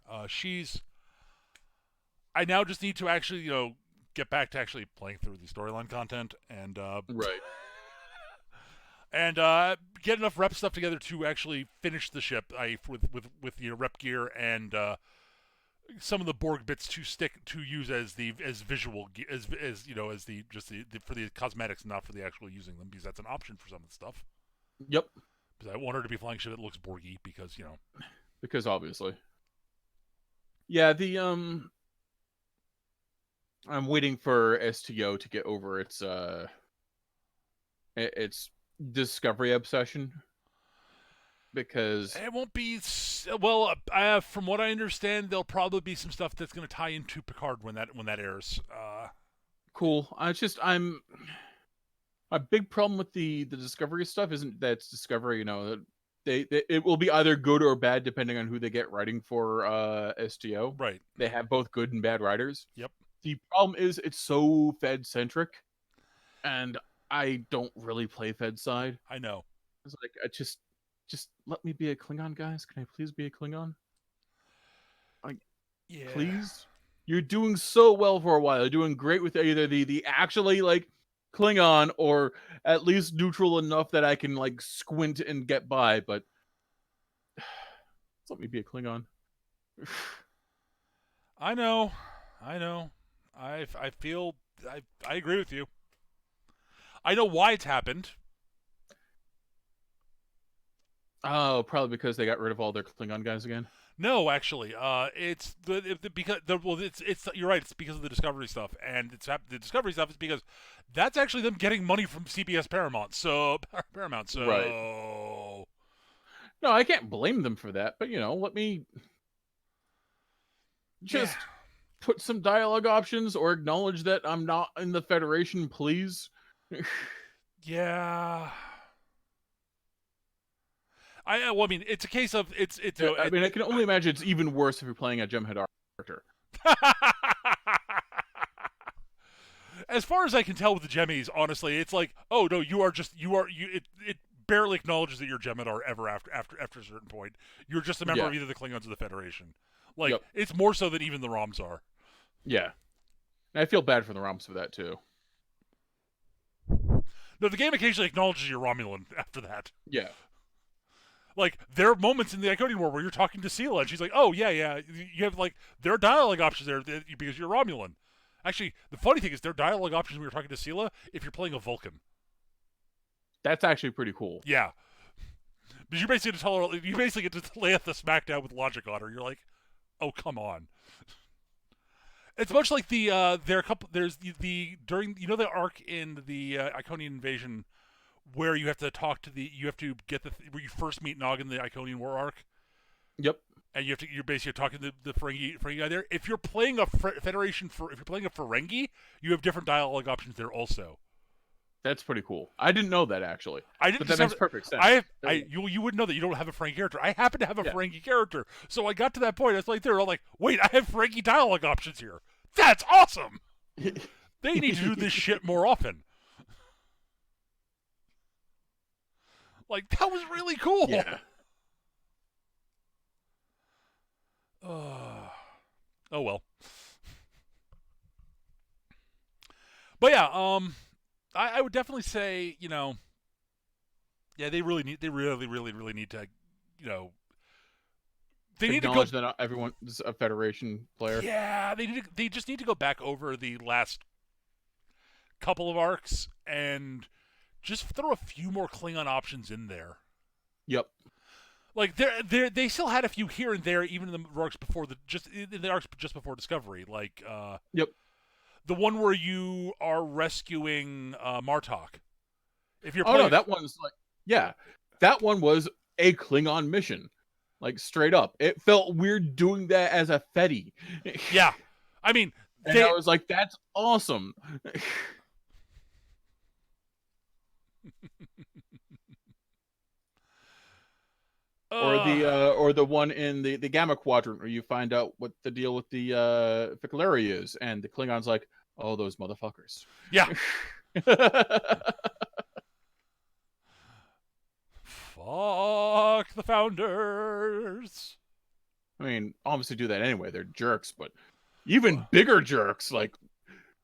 I now just need to actually get back to actually playing through the storyline content Right. and get enough rep stuff together to actually finish the ship. With the rep gear and some of the Borg bits to use as visual as the for the cosmetics, not for the actual using them, because that's an option for some of the stuff. Yep. Because I want her to be flying ship that looks Borgy, because Because obviously. Yeah, the I'm waiting for STO to get over its discovery obsession. because It won't be well. From what I understand, there'll probably be some stuff that's going to tie into Picard when that airs. cool. I'm my big problem with the Discovery stuff isn't that it's Discovery. You know, they it will be either good or bad depending on who they get writing for STO. Right. They have both good and bad writers. Yep. The problem is it's so Fed centric, and I don't really play Fed side. I know. It's like I just let me be a Klingon, guys. Can I please be a Klingon? Like, Yeah. please. You're doing so well for a while. You're doing great with either the actually like Klingon or at least neutral enough that I can like squint and get by. But let me be a Klingon. I know. I know. I feel I agree with you. I know why it's happened. Oh, probably because they got rid of all their Klingon guys again. No, actually, it's because it's you're right. It's because of the Discovery stuff, and the Discovery stuff is because that's actually them getting money from CBS Paramount. So Paramount. So Right. No, I can't blame them for that. But you know, let me just put some dialogue options or acknowledge that I'm not in the Federation, please. yeah. Well, I mean, it's a case of it's. I mean, I can only imagine it's even worse if you're playing a Jem'Hadar character. As far as I can tell with the Jemmies, honestly, it's like, oh no, you are. It barely acknowledges that you're Jem'Hadar ever after a certain point. You're just a member of either the Klingons or the Federation. Like it's more so than even the Roms are. Yeah, and I feel bad for the Roms for that too. No, the game occasionally acknowledges you're Romulan after that. Yeah. Like, there are moments in the Iconian War where you're talking to Sela, and she's like, oh, yeah. You have, like, there are dialogue options there because you're Romulan. Actually, the funny thing is, there are dialogue options when you're talking to Sela if you're playing a Vulcan. That's actually pretty cool. Yeah. Because you basically get to lay at the smackdown with logic on her. You're like, oh, come on. It's much like there's during, you know, the arc in the Iconian invasion where you have to where you first meet Nog in the Iconian War arc. Yep. And you're basically talking to the Ferengi guy there. If you're playing a Federation if you're playing a Ferengi, you have different dialogue options there also. That's pretty cool. I didn't know that actually. But that makes perfect sense. You wouldn't know that you don't have a Ferengi character. I happen to have a Ferengi character, so I got to that point. I was like, they're all like, wait, I have Ferengi dialogue options here. That's awesome. They need to do this shit more often. Like, that was really cool. Yeah. Oh well. But yeah, I would definitely say, you know, yeah, they really need to, you know, they need to acknowledge that everyone is a Federation player. Yeah, they just need to go back over the last couple of arcs and just throw a few more Klingon options in there. Yep. Like they still had a few here and there, even in the arcs before just before Discovery. Like yep, the one where you are rescuing Martok. If you're no, that one's like that one was a Klingon mission, like straight up. It felt weird doing that as a Fedi. Yeah, I mean, and I was like, that's awesome. Or the one in the Gamma Quadrant where you find out what the deal with the Ficlaria is, and the Klingon's like, oh, those motherfuckers. Yeah. Fuck the Founders. I mean, obviously do that anyway. They're jerks, but even bigger jerks. Like,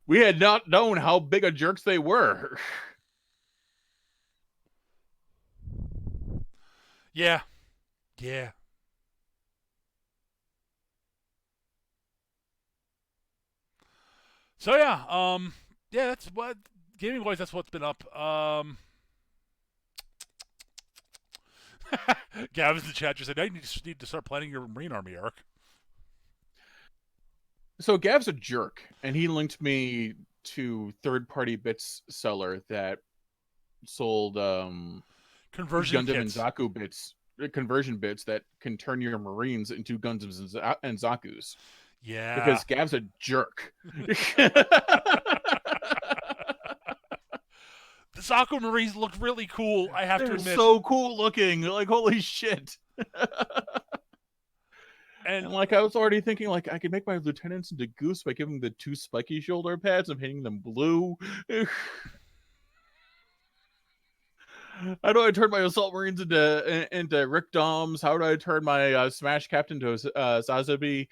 we had not known how big of jerks they were. Yeah. Yeah. So yeah, that's what gaming wise. That's what's been up. Gavin's in the chat just said, "I need to start planning your Marine Army, Eric." So Gav's a jerk, and he linked me to third-party bits seller that sold conversion Gundam kits and Zaku bits conversion bits that can turn your Marines into Gundams and Zaku's. Yeah. Because Gav's a jerk. The Zaku Marines look really cool, I have to They're admit. so cool looking. Like, holy shit. And And like, I was already thinking, like, I could make my lieutenants into Goose by giving them the 2 spiky shoulder pads and painting them blue. How do I turn my assault marines into Rick Doms? How do I turn my Smash Captain to Sazabi?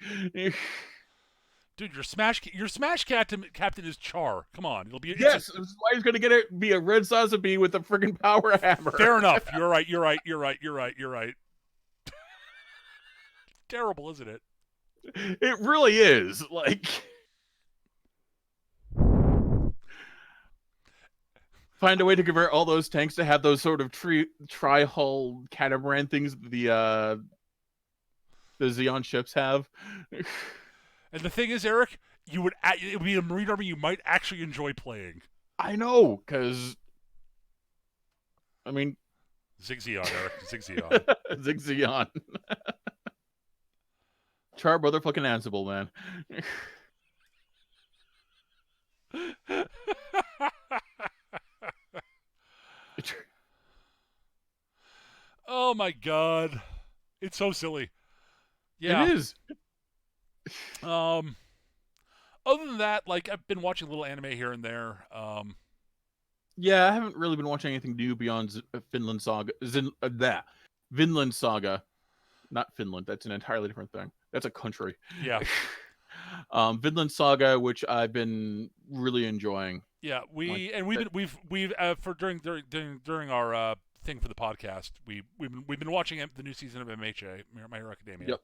dude, your Smash Captain is Char. Come on, Yes, this is why he's gonna be a red Sazabi with a freaking power hammer. Fair enough. You're right. Terrible, isn't it? It really is. Like, find a way to convert all those tanks to have those sort of tri-hull catamaran things the Xeon ships have. And the thing is, Eric, it would be a Marine army you might actually enjoy playing. I know, because I mean, Zigzeon, Eric. Zigzeon. Zigzeon. Char motherfucking Ansible, man. Oh my god. It's so silly. Yeah. It is. Other than that, like, I've been watching a little anime here and there. Yeah, I haven't really been watching anything new beyond Vinland Saga. Vinland Saga. Not Finland. That's an entirely different thing. That's a country. Yeah. Vinland Saga, which I've been really enjoying. Yeah, we've during our thing for the podcast, we've been watching the new season of MHA, My Hero Academia. Yep.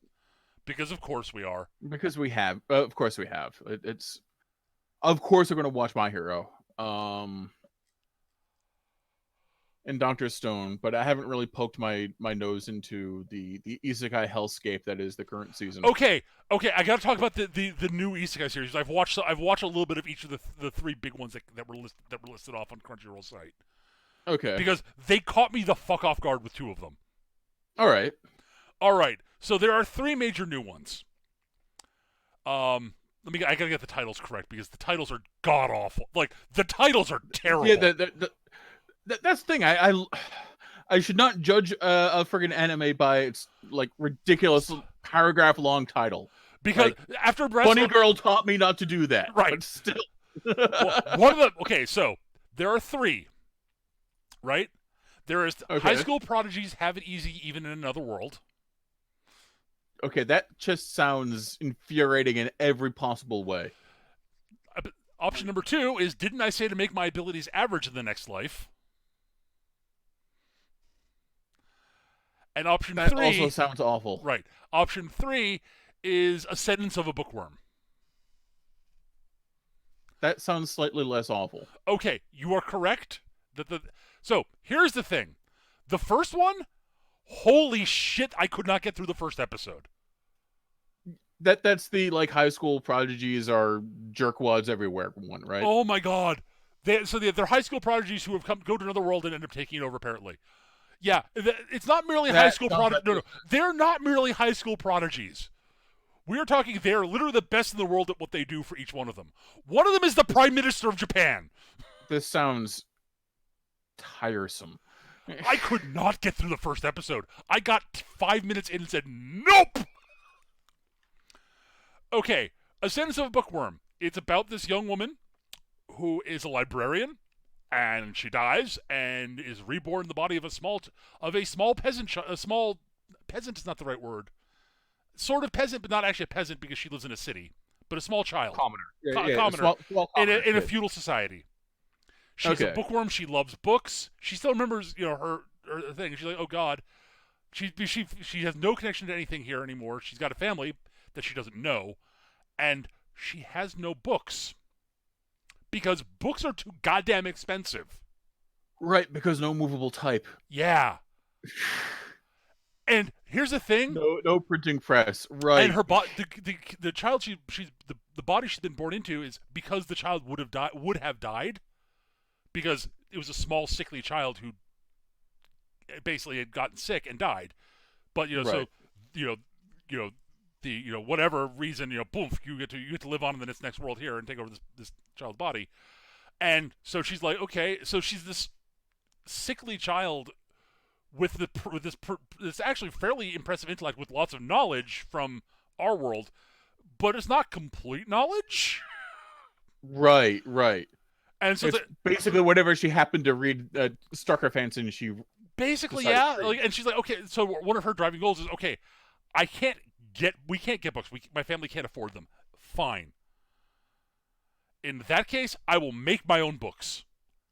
Because of course we are. Because we have. Of course we have. It's. Of course we're going to watch My Hero. And Dr. Stone, but I haven't really poked my nose into the isekai hellscape that is the current season. Okay, I got to talk about the new isekai series. I've watched a little bit of each of the 3 big ones that were listed off on Crunchyroll site. Okay. Because they caught me the fuck off guard with 2 of them. All right. So there are 3 major new ones. I gotta get the titles correct because the titles are god awful. Like, the titles are terrible. Yeah, that's the thing. I should not judge a friggin' anime by its like ridiculous paragraph long title. Because like, after Bunny Girl taught me not to do that. Right. But still. So there are 3. Right? There is High School Prodigies Have It Easy Even in Another World. Okay, that just sounds infuriating in every possible way. Option number 2 is Didn't I Say to Make My Abilities Average in the Next Life? And option 3... That also sounds awful. Right. Option 3 is A Sentence of a Bookworm. That sounds slightly less awful. Okay, you are correct. So, here's the thing. The first one, holy shit, I could not get through the first episode. That's the, like, High School Prodigies are jerkwads everywhere one, right? Oh my god. They're high school prodigies who have go to another world and end up taking it over, apparently. Yeah, it's not merely high school prodigies. No, they're not merely high school prodigies. We are talking they're literally the best in the world at what they do for each one of them. One of them is the Prime Minister of Japan. This sounds tiresome. I could not get through the first episode. I got 5 minutes in and said, nope! Okay, A Sentence of a Bookworm. It's about this young woman who is a librarian, and she dies and is reborn in the body of a small peasant. A small peasant is not the right word. Sort of peasant, but not actually a peasant because she lives in a city. But a small child, Commoner, commoner, small in a feudal society. She's a bookworm. She loves books. She still remembers, her thing. She's like, oh god, she has no connection to anything here anymore. She's got a family that she doesn't know, and she has no books. Because books are too goddamn expensive. Right, because no movable type. Yeah. And here's the thing. No printing press. Right. And her the child the body she's been born into is because the child would have died because it was a small sickly child who basically had gotten sick and died. But so Right. you know, the whatever reason, boom, you get to live on in the next world here and take over this child's body. And so she's like, okay, so she's this sickly child with this actually fairly impressive intellect with lots of knowledge from our world, but it's not complete knowledge. Right. Right. And so It's basically whatever she happened to read Starker fans and she basically, decided yeah. to read. Like, and she's like, okay. So one of her driving goals is, okay, we can't get books. My family can't afford them. Fine. In that case, I will make my own books.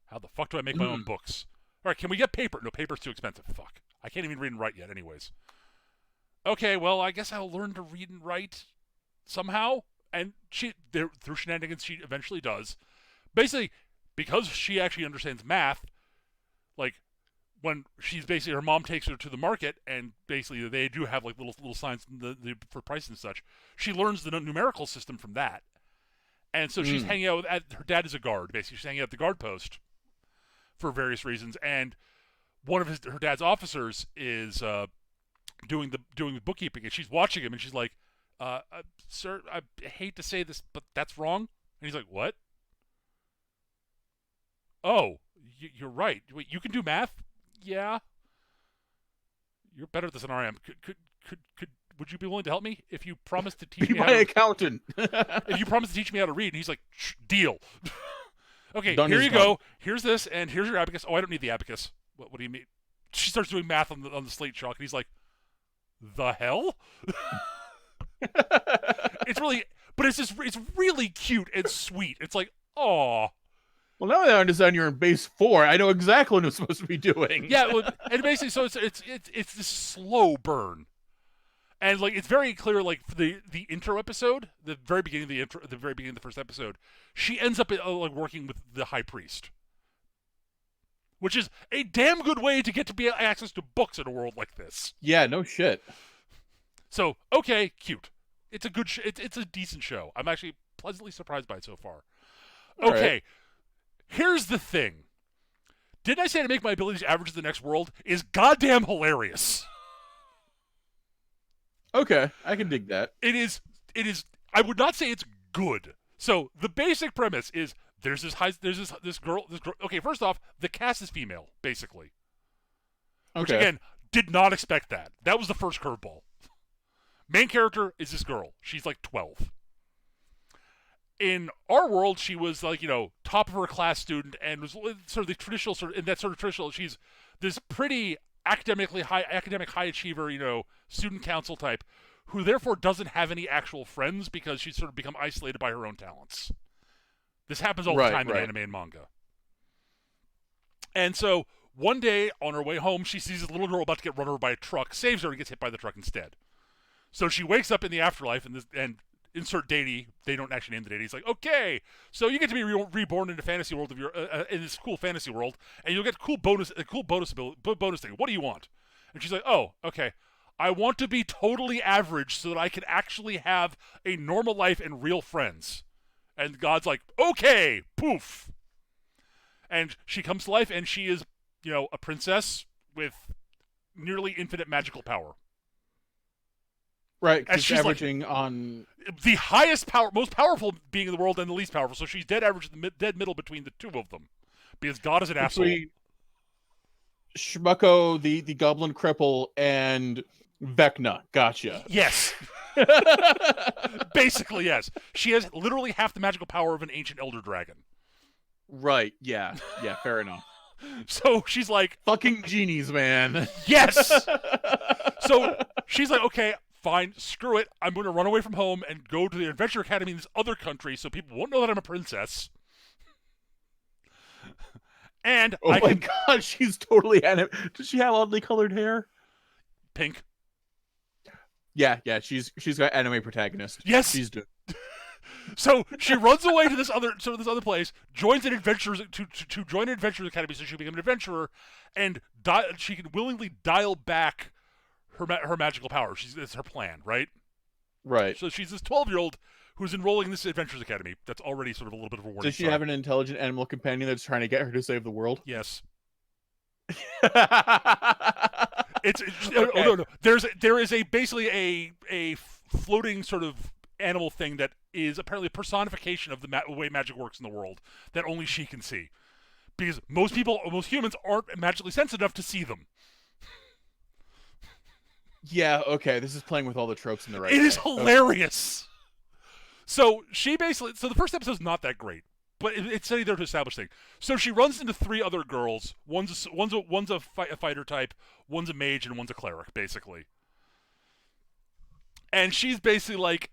How the fuck do I make my own books? All right, can we get paper? No, paper's too expensive. Fuck. I can't even read and write yet, anyways. Okay, well, I guess I'll learn to read and write somehow. And through shenanigans, she eventually does. Basically, because she actually understands math, like, when she's basically, her mom takes her to the market, and basically they do have like little signs for price and such. She learns the numerical system from that, and so she's hanging out at her dad is a guard. Basically, she's hanging out at the guard post for various reasons, and one of her dad's officers is doing the bookkeeping, and she's watching him, and she's like, "Sir, I hate to say this, but that's wrong." And he's like, "What?" "Oh, you're right. Wait, you can do math?" "Yeah." "You're better at this than I am. Would you be willing to help me if you promise to teach Be me how my to accountant. if you promise to teach me how to read?" And he's like, "Deal." Okay, Done here is you done. go. Here's this, and here's your abacus. Oh, I don't need the abacus. What do you mean? She starts doing math on the slate chalk, and he's like, "The hell?" It's really, but it's really cute and sweet. It's like, oh, Well, now that I understand you're in base 4, I know exactly what I'm supposed to be doing. yeah. And basically, so it's this slow burn, and like it's very clear. Like for the intro episode, the very beginning of the very beginning of the first episode, she ends up like working with the high priest, which is a damn good way to get to be access to books in a world like this. Yeah, no shit. So okay, cute. It's a good. It's a decent show. I'm actually pleasantly surprised by it so far. All Okay, right. here's the thing. Didn't I say to make my abilities average to the next world is goddamn hilarious. Okay, I can dig that. It is. I would not say it's good. So the basic premise is there's this girl. Okay, first off, the cast is female, basically. Which Okay. again, did not expect that. That was the first curveball. Main character is this girl. She's like 12. In our world, she was like, top of her class student and was sort of the traditional she's this pretty academic high achiever, student council type who therefore doesn't have any actual friends because she's sort of become isolated by her own talents. This happens all the time in anime and manga. And so one day on her way home, she sees this little girl about to get run over by a truck, saves her, and gets hit by the truck instead. So she wakes up in the afterlife, and insert deity. They don't actually name the deity. It's like, okay, so you get to be reborn in the fantasy world of your in this cool fantasy world, and you'll get a cool bonus thing. What do you want? And she's like, oh, okay. I want to be totally average so that I can actually have a normal life and real friends. And God's like, okay, poof. And she comes to life, and she is, a princess with nearly infinite magical power. Right, And she's she's averaging on the highest power, most powerful being in the world, and the least powerful. So she's dead average, dead middle between the two of them, because God is an asshole. Shmucko, the goblin cripple, and Vecna. Gotcha. Yes. Basically, yes. She has literally half the magical power of an ancient elder dragon. Right. Yeah. Yeah. Fair enough. So she's like, fucking genies, man. Yes. So she's like, okay, fine, screw it. I'm going to run away from home and go to the Adventure Academy in this other country so people won't know that I'm a princess. And oh my god, she's totally anime. Does she have oddly colored hair? Pink. Yeah, she's got anime protagonist. Yes, she's doing. So she runs away to this other place, joins an adventurers to join an adventurers academy so she can become an adventurer, and she can willingly dial back her magical power. It's her plan, right? Right. So she's this 12-year-old who's enrolling in this adventurers academy. That's already sort of a little bit of a warning. Does she have an intelligent animal companion that's trying to get her to save the world? Yes. Oh Okay. no, no. There is a basically a floating sort of animal thing that is apparently a personification of the way magic works in the world that only she can see, because most humans aren't magically sensitive enough to see them. Yeah, okay. This is playing with all the tropes in the right It is way. Okay. hilarious. So the first episode's not that great, but it's sitting there to establish things. So she runs into three other girls. One's a fighter type, one's a mage, and one's a cleric, basically. And she's basically like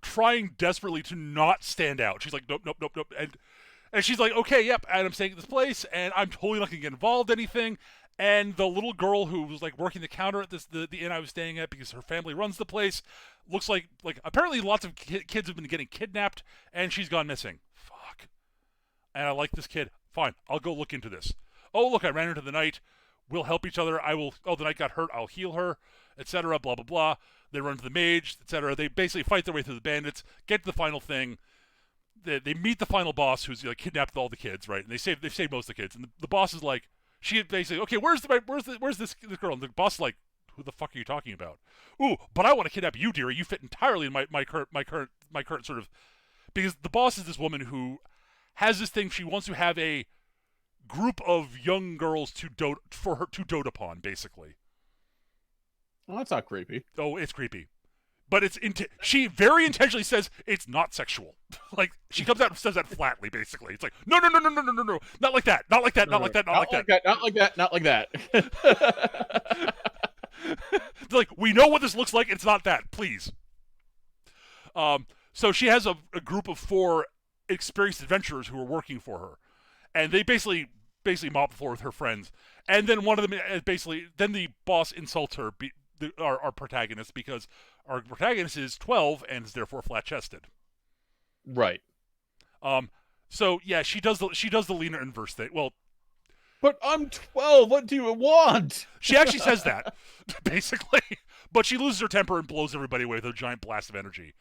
trying desperately to not stand out. She's like, nope, nope, nope, nope, and she's like, okay, yep, and I'm staying at this place, and I'm totally not gonna get involved in anything. And the little girl who was like working the counter at the inn I was staying at, because her family runs the place, looks like apparently lots of kids have been getting kidnapped, and she's gone missing. Fuck. And I like this kid. Fine, I'll go look into this. Oh, look, I ran into the knight. We'll help each other. I will. Oh, the knight got hurt. I'll heal her, etc. Blah blah blah. They run to the mage, etc. They basically fight their way through the bandits, get to the final thing. They meet the final boss, who's kidnapped all the kids, right? And they saved most of the kids. And the boss is like, she basically, okay, where's this girl? And the boss is like, who the fuck are you talking about? Ooh, but I want to kidnap you, dearie. You fit entirely in my current sort of, because the boss is this woman who has this thing. She wants to have a group of young girls to dote upon, basically. Well, that's not creepy. Oh, it's creepy. But she very intentionally says it's not sexual. Like, she comes out and says that flatly, basically. It's like, no, no, no, no, no, no, no, no, not like that, not like that, not like that, not like that. Not like that, not like that. They're like, we know what this looks like. It's not that, please. So she has a group of 4 experienced adventurers who are working for her, and they basically mop the floor with her friends. And then one of them then the boss insults her, our protagonist, because our protagonist is 12 and is therefore flat chested. Right. So yeah, she does the Lena inverse thing. Well, but I'm 12. What do you want? she actually says that, basically. But she loses her temper and blows everybody away with a giant blast of energy.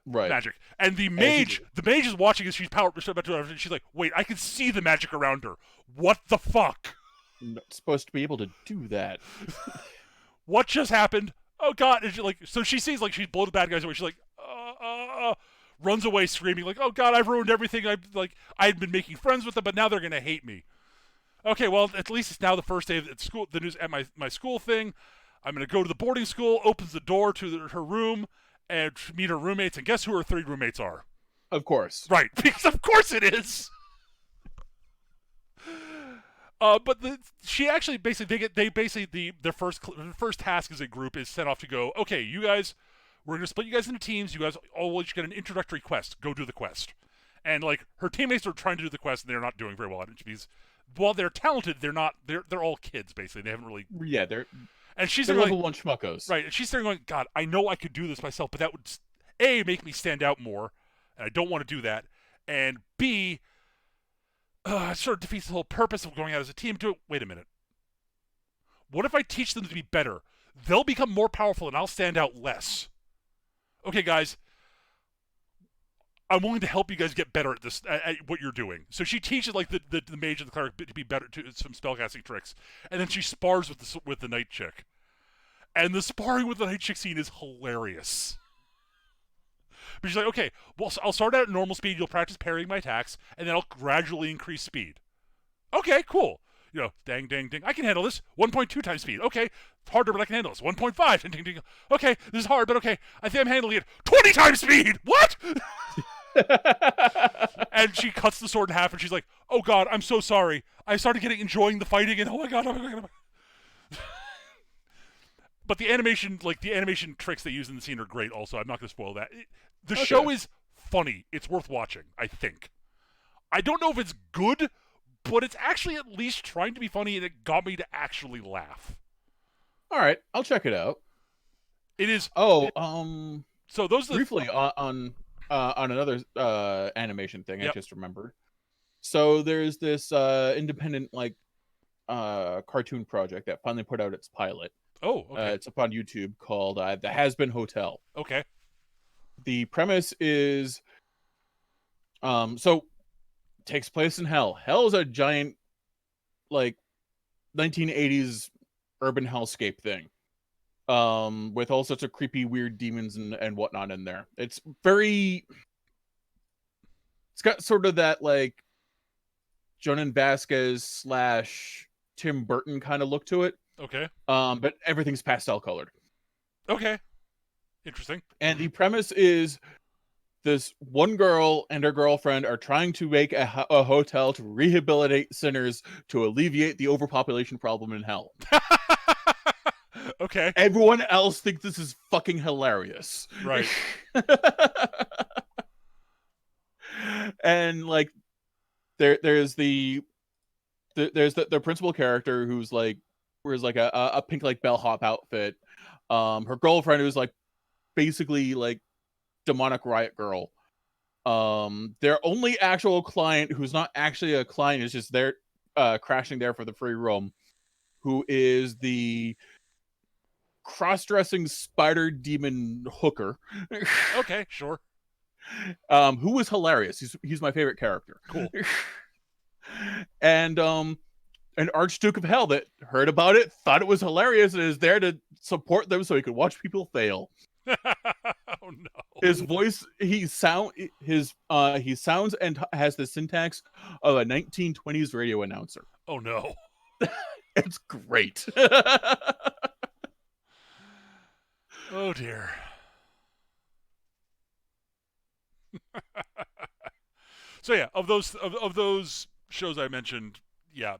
Right. Magic. And the mage is watching as she's about to, she's like, wait, I can see the magic around her. What the fuck? I'm not supposed to be able to do that. What just happened? Oh god! And so she sees she's blown the bad guys away. She's like, runs away screaming like, oh god, I've ruined everything. I'd been making friends with them, but now they're gonna hate me. Okay, well, at least it's now the first day at school. The news at my school thing. I'm gonna go to the boarding school. Opens the door to her room and meet her roommates. And guess who her 3 roommates are? Of course. Right, because of course it is. But she actually basically their first task as a group is sent off to go. Okay, you guys, we're gonna split you guys into teams. You guys all each get an introductory quest. Go do the quest. And her teammates are trying to do the quest, and they're not doing very well at it. Because while they're talented, they're not. They're all kids basically. They haven't really. Yeah, they're. And she's they're level 1 schmuckos. Right, and she's there going, God, I know I could do this myself, but that would A, make me stand out more, and I don't want to do that, and B, it sort of defeats the whole purpose of going out as a team. Wait a minute. What if I teach them to be better? They'll become more powerful, and I'll stand out less. Okay, guys, I'm willing to help you guys get better at this, at what you're doing. So she teaches the mage and the cleric to be better, to some spellcasting tricks, and then she spars with the night chick, and the sparring with the night chick scene is hilarious. But she's like, okay, well, I'll start out at normal speed. You'll practice parrying my attacks, and then I'll gradually increase speed. Okay, cool. Dang, dang, dang. I can handle this. 1.2 times speed. Okay, it's harder, but I can handle this. 1.5. Ding, ding, ding. Okay, this is hard, but okay. I think I'm handling it. 20 times speed. What? And she cuts the sword in half, and she's like, "Oh God, I'm so sorry. I started enjoying the fighting, and oh my God, oh my God." Oh my God. But the animation tricks they use in the scene are great. Also, I'm not going to spoil that. The show is funny. It's worth watching, I think. I don't know if it's good, but it's actually at least trying to be funny, and it got me to actually laugh. All right, I'll check it out. It is. So those are briefly on another animation thing. Yep. I just remembered. So there's this independent cartoon project that finally put out its pilot. Oh, okay. It's up on YouTube called The Has Been Hotel. Okay. The premise is, takes place in hell. Hell is a giant, 1980s urban hellscape thing. With all sorts of creepy, weird demons and whatnot in there. It's got sort of that like Jonan Vasquez / Tim Burton kind of look to it. Okay. But everything's pastel colored. Okay. Interesting. And the premise is this one girl and her girlfriend are trying to make a hotel to rehabilitate sinners to alleviate the overpopulation problem in hell. Okay. Everyone else thinks this is fucking hilarious. Right. And like there's the principal character who's like wears like a pink like bellhop outfit. Her girlfriend who's like basically like demonic riot girl. Their only actual client who's not actually a client is just there crashing there for the free roam, who is the cross-dressing spider demon hooker. Okay, sure. Who was hilarious. He's my favorite character. Cool. And an Archduke of Hell that heard about it, thought it was hilarious, and is there to support them so he could watch people fail. Oh no. His voice, he sounds and has the syntax of a 1920s radio announcer. Oh no. It's great. Oh dear. So yeah, of those shows I mentioned, yeah,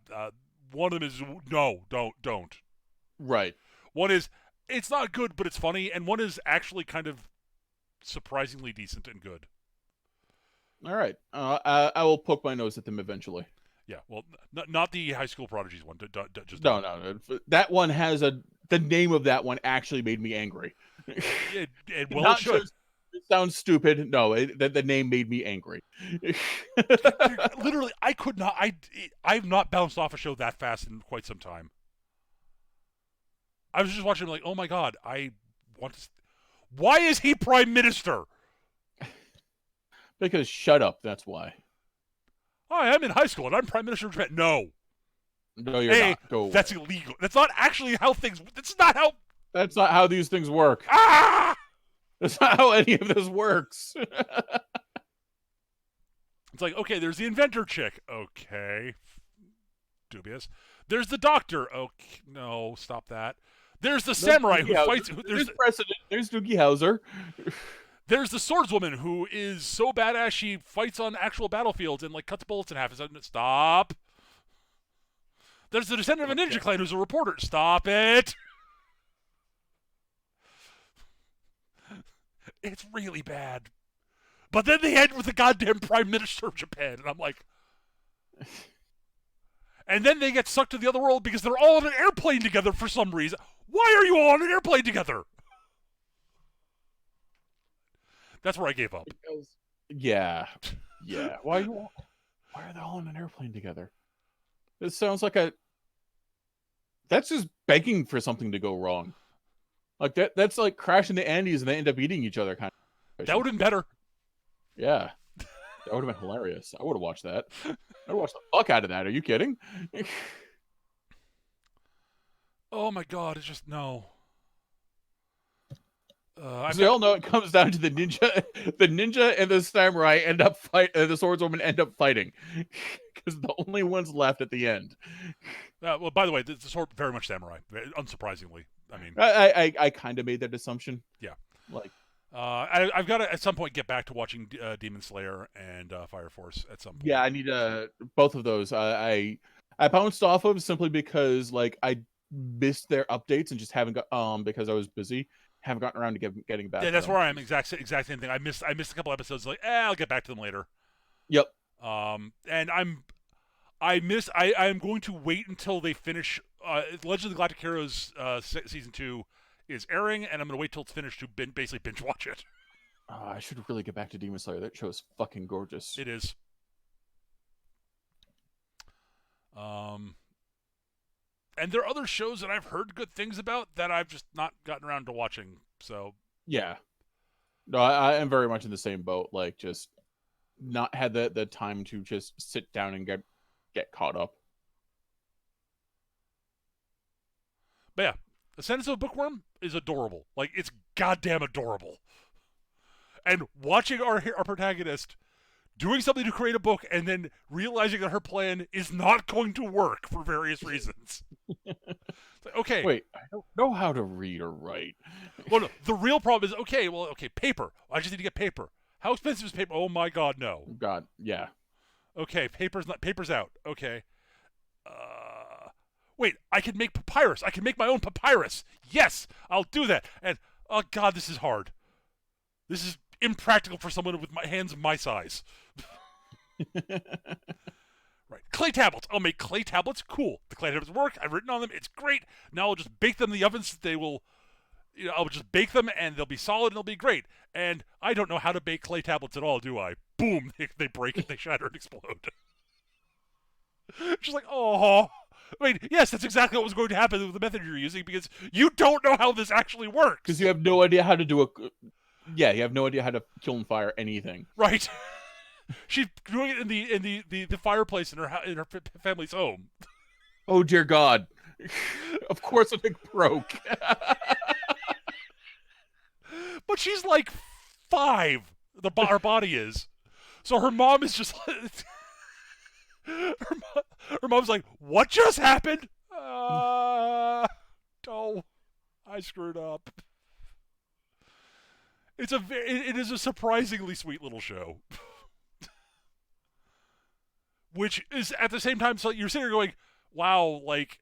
one of them is no, don't. Right. One is it's not good, but it's funny, and one is actually kind of surprisingly decent and good. All right. I will poke my nose at them eventually. Yeah, well, not the High School Prodigies one. Just No. That one has the name of that one actually made me angry. It Not should. just, it sounds stupid. No, the name made me angry. Literally, I could not. I've not bounced off a show that fast in quite some time. I was just watching, like, oh my god, I want to. Why is he prime minister? Because shut up. That's why. Hi, I'm in high school and I'm prime minister of Japan. No, No, you're not. Go away. That's illegal. That's not actually how things. That's not how. That's not how these things work. Ah! That's not how any of this works. It's like, okay, there's the inventor chick. Okay, dubious. There's the doctor. Okay, no, stop that. There's the samurai who fights. There's precedent. There's Doogie Howser. There's the swordswoman who is so badass she fights on actual battlefields and like cuts bullets in half. Stop. There's the descendant of a ninja clan who's a reporter. Stop it. It's really bad. But then they end with the goddamn prime minister of Japan, and I'm like. And then they get sucked to the other world because they're all on an airplane together for some reason. Why are you all on an airplane together? That's where I gave up. Yeah. Why are they all on an airplane together? This sounds like that's just begging for something to go wrong. Like that's like crashing the Andes and they end up eating each other kind of. That would have been better. Yeah. That would have been hilarious. I would have watched that. I'd watch the fuck out of that. Are you kidding? Oh my god, it's just no. We all know it comes down to the ninja and the samurai end up the swordswoman end up fighting because the only ones left at the end. Well, by the way, the sword very much samurai. Unsurprisingly, I mean, I kind of made that assumption. Yeah, like I've got to at some point get back to watching Demon Slayer and Fire Force at some point. Yeah, I need both of those. I bounced off of simply because like I missed their updates and just haven't got because I was busy. Haven't gotten around to getting back. Yeah, that's to where I am. Exact same thing. I missed a couple episodes. Like, I'll get back to them later. Yep. And I'm going to wait until they finish. Legend of the Galactic Heroes season 2 is airing, and I'm going to wait till it's finished to basically binge watch it. I should really get back to Demon Slayer. That show is fucking gorgeous. It is. And there are other shows that I've heard good things about that I've just not gotten around to watching. So yeah, no, I am very much in the same boat. Like, just not had the time to just sit down and get caught up. But yeah, the sentence of a bookworm is adorable. Like, it's goddamn adorable. And watching our protagonist doing something to create a book and then realizing that her plan is not going to work for various reasons. Like, okay. Wait, I don't know how to read or write. Well, no, the real problem is, okay, paper. I just need to get paper. How expensive is paper? Oh my god, no. God, yeah. Okay, paper's out. Okay. Wait, I can make papyrus. I can make my own papyrus. Yes, I'll do that. And oh god, this is hard. This is impractical for someone with my hands my size. Right. Clay tablets. I'll make clay tablets. Cool. The clay tablets work. I've written on them. It's great. Now I'll just bake them in the ovens. They will, I'll just bake them and they'll be solid and they'll be great. And I don't know how to bake clay tablets at all, do I? Boom. They break, they shatter and explode. She's like, oh. I mean, yes, that's exactly what was going to happen with the method you're using because you don't know how this actually works. Because you have no idea how to do a... Yeah, you have no idea how to kill and fire anything. Right. She's doing it in the fireplace in her family's home. Oh dear God! Of course, the thing broke. But she's like 5. Her body is. So her mom is just. Her mom's like, "What just happened?" Oh, I screwed up. It is a surprisingly sweet little show. Which is at the same time, so you're sitting there going, wow, like,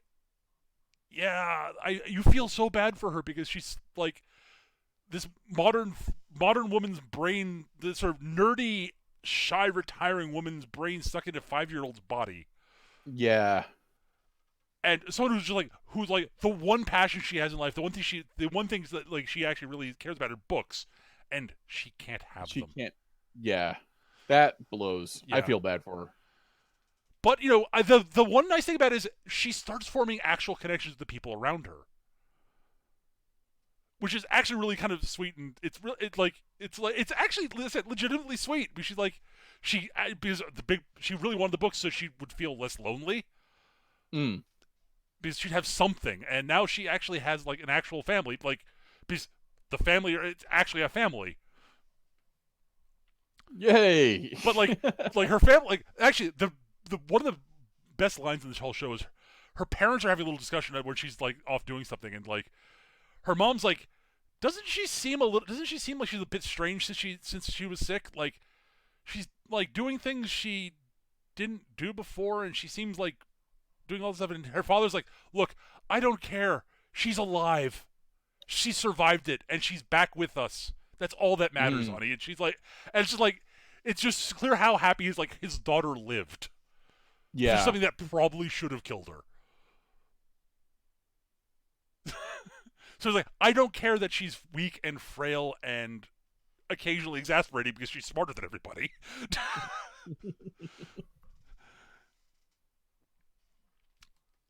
yeah, you feel so bad for her because she's like this modern woman's brain, this sort of nerdy, shy, retiring woman's brain stuck in a 5-year-old's body. Yeah. And someone who's like the one passion she has in life, the one thing that like she actually really cares about are books, and she can't have them. She can't. Yeah, that blows. Yeah. I feel bad for her. But, the one nice thing about it is she starts forming actual connections with the people around her. Which is actually really kind of sweet, and it's actually legitimately sweet. Because she really wanted the books so she would feel less lonely. Mm. Because she'd have something, and now she actually has like an actual family, like because the family, it's actually a family. Yay! But like her family, like actually the one of the best lines in this whole show is her parents are having a little discussion where she's like off doing something, and like her mom's like, doesn't she seem like she's a bit strange since she was sick? Like she's like doing things she didn't do before, and she seems like doing all this stuff. And her father's like, look, I don't care. She's alive. She survived it, and she's back with us. That's all that matters, honey. And she's like, and it's just like, it's just clear how happy his daughter lived. Yeah. For something that probably should have killed her. So it's like, I don't care that she's weak and frail and occasionally exasperating because she's smarter than everybody.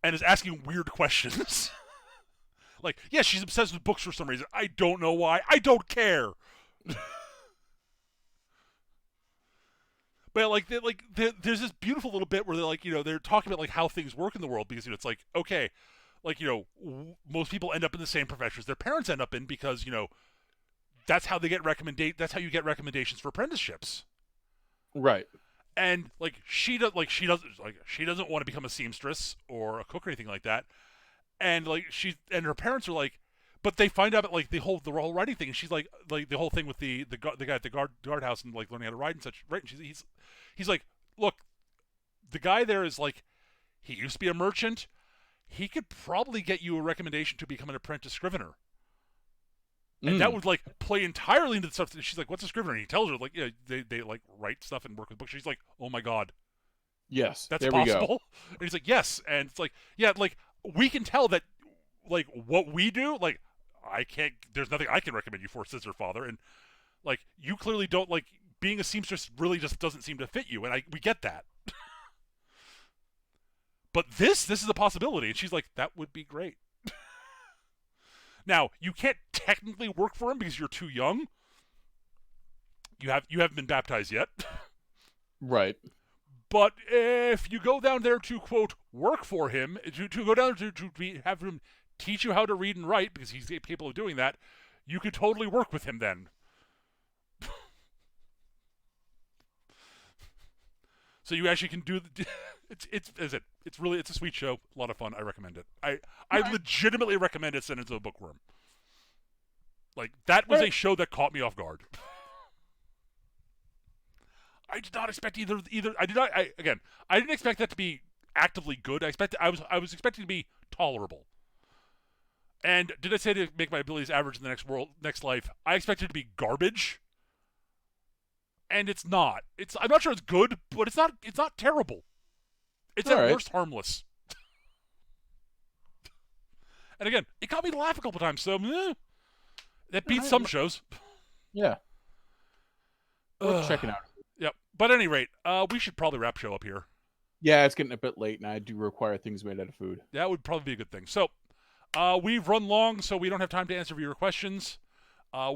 And is asking weird questions. Like, yeah, she's obsessed with books for some reason. I don't know why. I don't care. But there's this beautiful little bit where they're talking about like how things work in the world because it's like, okay, like most people end up in the same professions their parents end up in because that's how they get that's how you get recommendations for apprenticeships. Right. And she doesn't want to become a seamstress or a cook or anything like that. And her parents are like, but they find out like the whole writing thing, and she's like the whole thing with the guy at the guardhouse and like learning how to ride and such, right? And he's like, look, the guy there is like, he used to be a merchant. He could probably get you a recommendation to become an apprentice scrivener. And that would like play entirely into the stuff. She's like, "What's a scrivener?" And he tells her like, they like write stuff and work with books. She's like, "Oh my god, yes, that's there possible." We go. And he's like, "Yes," and it's like, "Yeah, like we can tell that, like what we do, like I can't. There's nothing I can recommend you for," says her father, and like you clearly don't like being a seamstress. Really, just doesn't seem to fit you, and we get that. But this is a possibility, and she's like, "That would be great." Now, you can't technically work for him because you're too young. You haven't been baptized yet. Right. But if you go down there to, quote, work for him, to go down to have him teach you how to read and write because he's capable of doing that, you could totally work with him then. So you actually can do the. It's a sweet show, a lot of fun. I recommend it. I legitimately recommend it. Send it to a bookworm. Like that was a show that caught me off guard. I did not expect either. I did not. I didn't expect that to be actively good. I was expecting to be tolerable. And did I say to make my abilities average in the next life? I expected it to be garbage. And it's not. I'm not sure it's good, but it's not terrible. It's at worst harmless. And again, it got me to laugh a couple times, so that beats some shows. Yeah. Check it out. Yep. But at any rate, we should probably wrap show up here. Yeah, it's getting a bit late, and I do require things made out of food. That would probably be a good thing. So, we've run long, so we don't have time to answer viewer questions.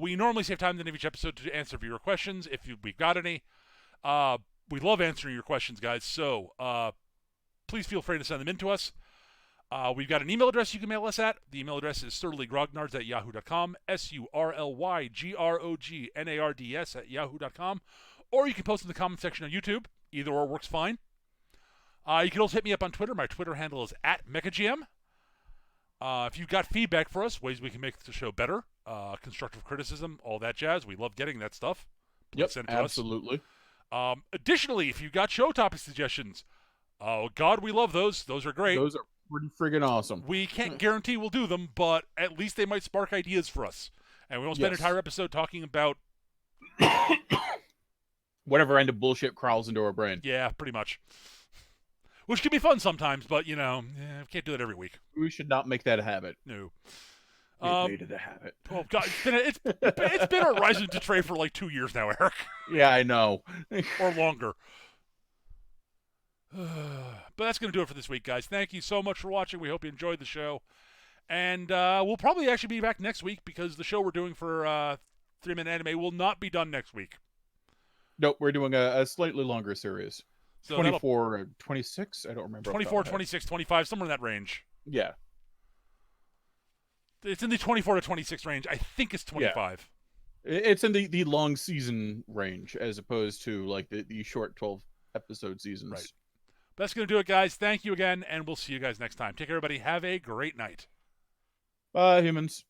We normally save time in each episode to answer viewer questions if we've got any. We love answering your questions, guys, so please feel free to send them in to us. We've got an email address you can mail us at. The email address is surlygrognards@yahoo.com, surlygrognards@yahoo.com, or you can post in the comment section on YouTube. Either or works fine. You can also hit me up on Twitter. My Twitter handle is @MechaGM. If you've got feedback for us, ways we can make the show better, constructive criticism, all that jazz, we love getting that stuff. Please send it to absolutely. Us. Additionally, if you've got show topic suggestions, oh God, we love those. Those are great. Those are pretty friggin' awesome. We can't guarantee we'll do them, but at least they might spark ideas for us. And we won't spend an entire episode talking about whatever end of bullshit crawls into our brain. Yeah, pretty much. Which can be fun sometimes, but, can't do that every week. We should not make that a habit. No. We've made it a habit. Oh, God. It's been a Horizon to Tray for like 2 years now, Eric. Yeah, I know. Or longer. But that's going to do it for this week, guys. Thank you so much for watching. We hope you enjoyed the show. And we'll probably actually be back next week because the show we're doing for 3 Minute Anime will not be done next week. Nope, we're doing a slightly longer series. So 24, 26? I don't remember. 24, 26, 25, somewhere in that range. Yeah. It's in the 24 to 26 range. I think it's 25. Yeah. It's in the long season range as opposed to like the short 12 episode seasons. Right. That's going to do it, guys. Thank you again, and we'll see you guys next time. Take care, everybody. Have a great night. Bye, humans.